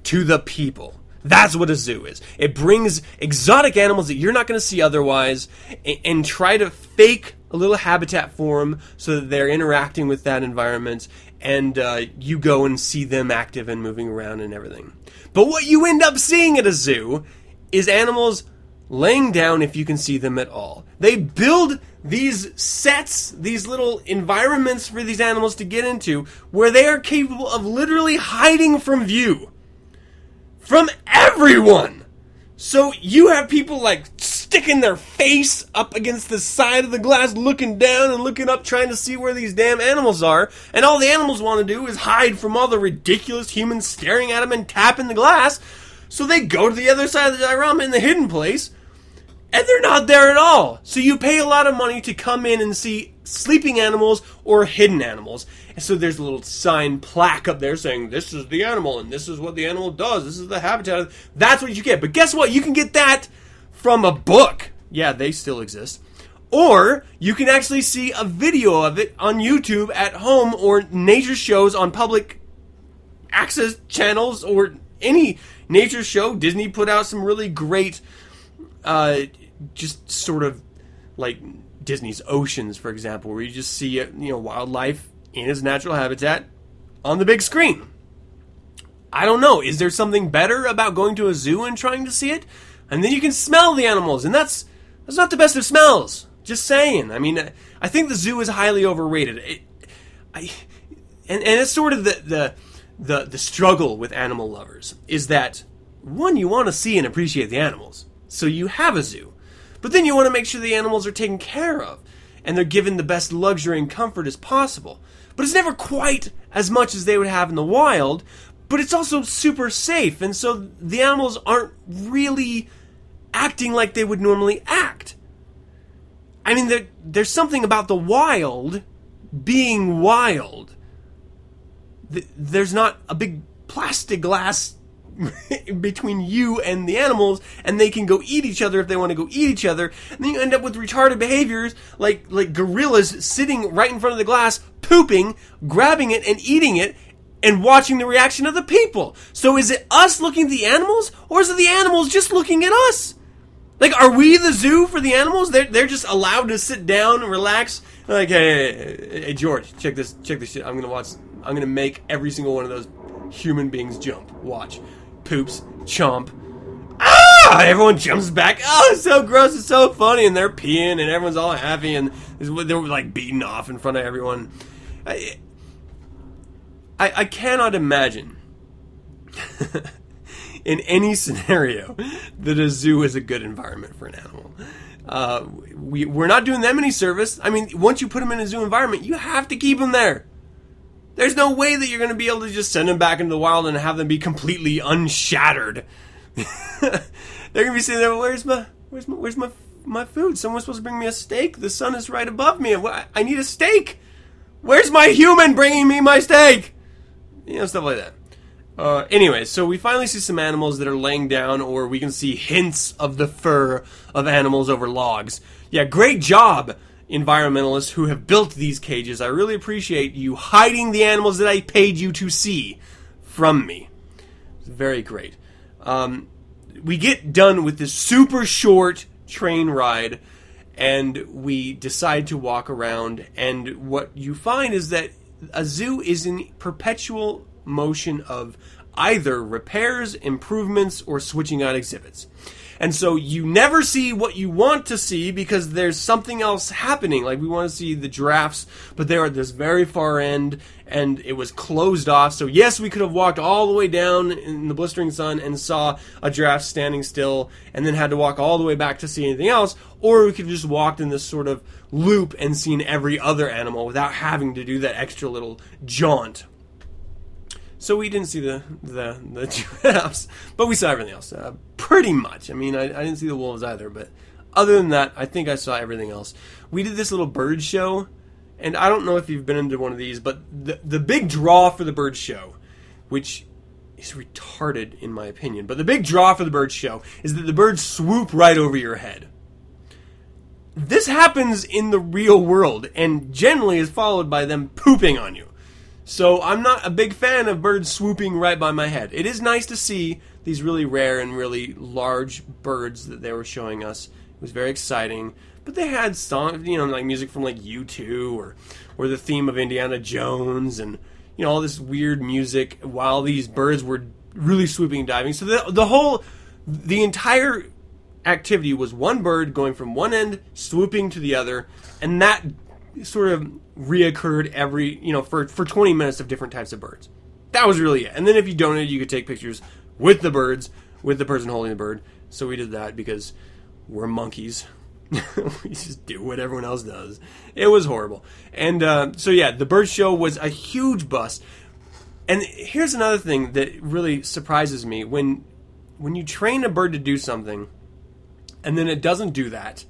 to the people. That's what a zoo is. It brings exotic animals that you're not going to see otherwise, and try to fake a little habitat for them so that they're interacting with that environment, and you go and see them active and moving around and everything. But what you end up seeing at a zoo is animals laying down if you can see them at all. They build these sets, these little environments for these animals to get into, where they are capable of literally hiding from view. From everyone! So you have people like sticking their face up against the side of the glass, looking down and looking up, trying to see where these damn animals are, and all the animals want to do is hide from all the ridiculous humans staring at them and tapping the glass, so they go to the other side of the diorama in the hidden place, and they're not there at all. So you pay a lot of money to come in and see sleeping animals or hidden animals. And so there's a little sign plaque up there saying, this is the animal, and this is what the animal does. This is the habitat. That's what you get. But guess what? You can get that from a book. Yeah, they still exist. Or you can actually see a video of it on YouTube at home, or nature shows on public access channels, or any nature show. Disney put out some really great just sort of like Disney's Oceans, for example, where you just see wildlife in its natural habitat on the big screen. I don't know. Is there something better about going to a zoo and trying to see it? And then you can smell the animals, and that's not the best of smells. Just saying. I mean, I think the zoo is highly overrated. And it's sort of the struggle with animal lovers is that, one, you want to see and appreciate the animals, so you have a zoo. But then you want to make sure the animals are taken care of, and they're given the best luxury and comfort as possible. But it's never quite as much as they would have in the wild, but it's also super safe, and so the animals aren't really acting like they would normally act. I mean, there's something about the wild being wild. There's not a big plastic glass between you and the animals, and they can go eat each other if they want to go eat each other, and then you end up with retarded behaviors like gorillas sitting right in front of the glass, pooping, grabbing it and eating it, and watching the reaction of the people. So is it us looking at the animals, or is it the animals just looking at us? Like, are we the zoo for the animals? They're just allowed to sit down and relax. They're like, hey, George, check this shit. I'm gonna make every single one of those human beings jump. Watch. Poops, chomp. Everyone jumps back. Oh, it's so gross, it's so funny, and they're peeing, and everyone's all happy, and they're like beaten off in front of everyone. I cannot imagine in any scenario that a zoo is a good environment for an animal. We're not doing them any service. I mean, once you put them in a zoo environment, you have to keep them there. There's no way that you're going to be able to just send them back into the wild and have them be completely unshattered. They're going to be sitting there, where's my food? Someone's supposed to bring me a steak. The sun is right above me. I need a steak. Where's my human bringing me my steak? Stuff like that. Anyway, so we finally see some animals that are laying down, or we can see hints of the fur of animals over logs. Yeah, great job, environmentalists who have built these cages. I really appreciate you hiding the animals that I paid you to see from me. It's very great. We get done with this super short train ride, and we decide to walk around, and what you find is that a zoo is in perpetual motion of either repairs, improvements, or switching out exhibits. And so you never see what you want to see because there's something else happening. Like, we want to see the giraffes, but they're at this very far end, and it was closed off. So yes, we could have walked all the way down in the blistering sun and saw a giraffe standing still, and then had to walk all the way back to see anything else, or we could have just walked in this sort of loop and seen every other animal without having to do that extra little jaunt. So we didn't see the giraffes, but we saw everything else, pretty much. I mean, I didn't see the wolves either, but other than that, I think I saw everything else. We did this little bird show, and I don't know if you've been into one of these, but the big draw for the bird show, which is retarded in my opinion, but the big draw for the bird show is that the birds swoop right over your head. This happens in the real world, and generally is followed by them pooping on you. So I'm not a big fan of birds swooping right by my head. It is nice to see these really rare and really large birds that they were showing us. It was very exciting. But they had songs, like music from like U2 or the theme of Indiana Jones and, all this weird music while these birds were really swooping and diving. So the entire activity was one bird going from one end, swooping to the other, and that sort of reoccurred every, for 20 minutes of different types of birds. That was really it. And then if you donated, you could take pictures with the birds, with the person holding the bird. So we did that because we're monkeys. We just do what everyone else does. It was horrible. And so yeah, the bird show was a huge bust. And here's another thing that really surprises me. When you train a bird to do something, and then it doesn't do that,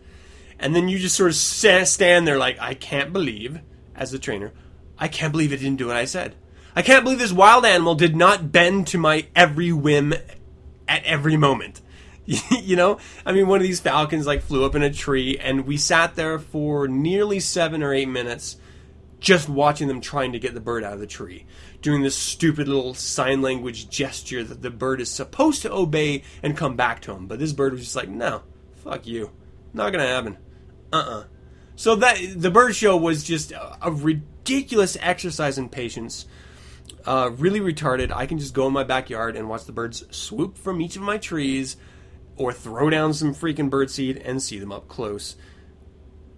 and then you just sort of stand there like, I can't believe, as the trainer, I can't believe it didn't do what I said. I can't believe this wild animal did not bend to my every whim at every moment. I mean, one of these falcons flew up in a tree, and we sat there for nearly 7 or 8 minutes just watching them trying to get the bird out of the tree, doing this stupid little sign language gesture that the bird is supposed to obey and come back to him. But this bird was just like, no, fuck you. Not gonna happen. So the bird show was just a ridiculous exercise in patience. Really retarded. I can just go in my backyard and watch the birds swoop from each of my trees, or throw down some freaking birdseed and see them up close.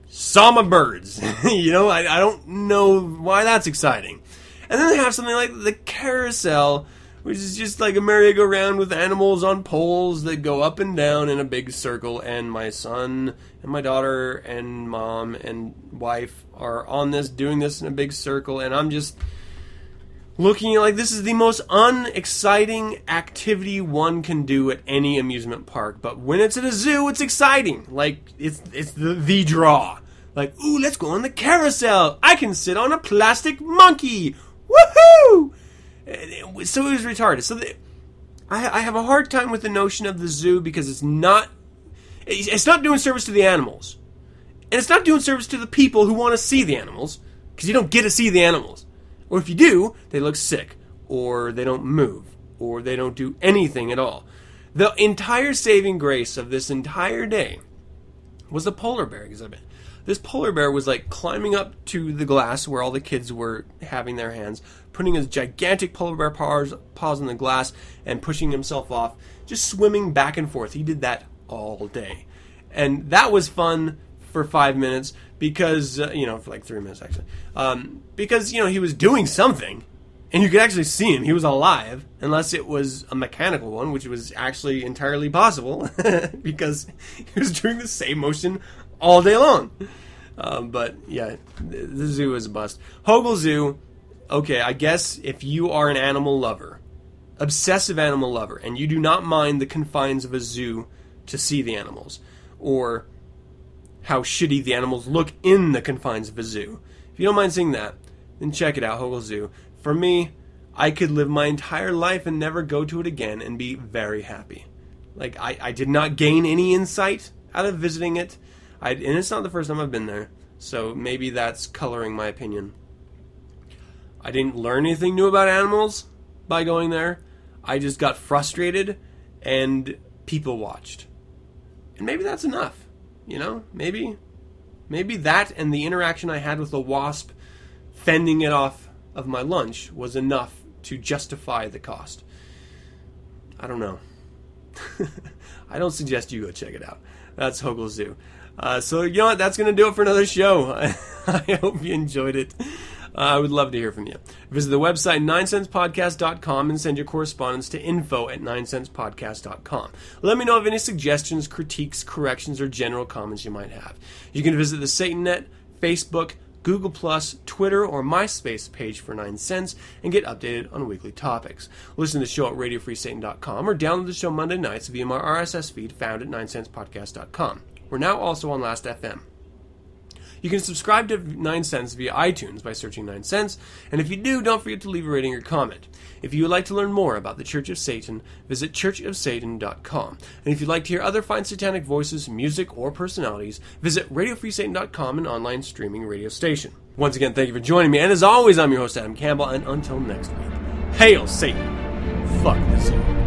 Saw my birds. I don't know why that's exciting. And then they have something like the carousel, which is just like a merry-go-round with animals on poles that go up and down in a big circle, and my son and my daughter and mom and wife are on this, doing this in a big circle, and I'm just looking at this is the most unexciting activity one can do at any amusement park. But when it's at a zoo, it's exciting. It's the draw. Ooh, let's go on the carousel. I can sit on a plastic monkey. Woohoo! So it was retarded. So I have a hard time with the notion of the zoo because it's not doing service to the animals. And it's not doing service to the people who want to see the animals, because you don't get to see the animals. Or if you do, they look sick, or they don't move, or they don't do anything at all. The entire saving grace of this entire day was the polar bear exhibit. This polar bear was climbing up to the glass where all the kids were having their hands, putting his gigantic polar bear paws on the glass and pushing himself off, just swimming back and forth. He did that all day. And that was fun for 5 minutes because, for 3 minutes actually, because, he was doing something. And you could actually see him. He was alive, unless it was a mechanical one, which was actually entirely possible, because he was doing the same motion all day long. But, yeah, the zoo is a bust. Hogel Zoo, okay, I guess if you are an animal lover, obsessive animal lover, and you do not mind the confines of a zoo to see the animals, or how shitty the animals look in the confines of a zoo, if you don't mind seeing that, then check it out, Hogel Zoo. For me, I could live my entire life and never go to it again and be very happy. Like, I did not gain any insight out of visiting it, and it's not the first time I've been there, so maybe that's coloring my opinion. I didn't learn anything new about animals by going there. I just got frustrated and people watched. And maybe that's enough, you know? Maybe that and the interaction I had with the wasp fending it off of my lunch was enough to justify the cost. I don't know. I don't suggest you go check it out. That's Hogel Zoo. So, you know what? That's going to do it for another show. I hope you enjoyed it. I would love to hear from you. Visit the website 9sensepodcast.com and send your correspondence to info@9sensepodcast.com. Let me know of any suggestions, critiques, corrections, or general comments you might have. You can visit the SatanNet, Facebook, Google+, Twitter, or MySpace page for 9sense and get updated on weekly topics. Listen to the show at radiofreesatan.com or download the show Monday nights via my RSS feed found at 9sensepodcast.com. We're now also on Last.fm. You can subscribe to 9sense via iTunes by searching 9sense, and if you do, don't forget to leave a rating or comment. If you would like to learn more about the Church of Satan, visit churchofsatan.com. And if you'd like to hear other fine satanic voices, music, or personalities, visit radiofreesatan.com, an online streaming radio station. Once again, thank you for joining me, and as always, I'm your host, Adam Campbell, and until next week, hail Satan! Fuck the Satan.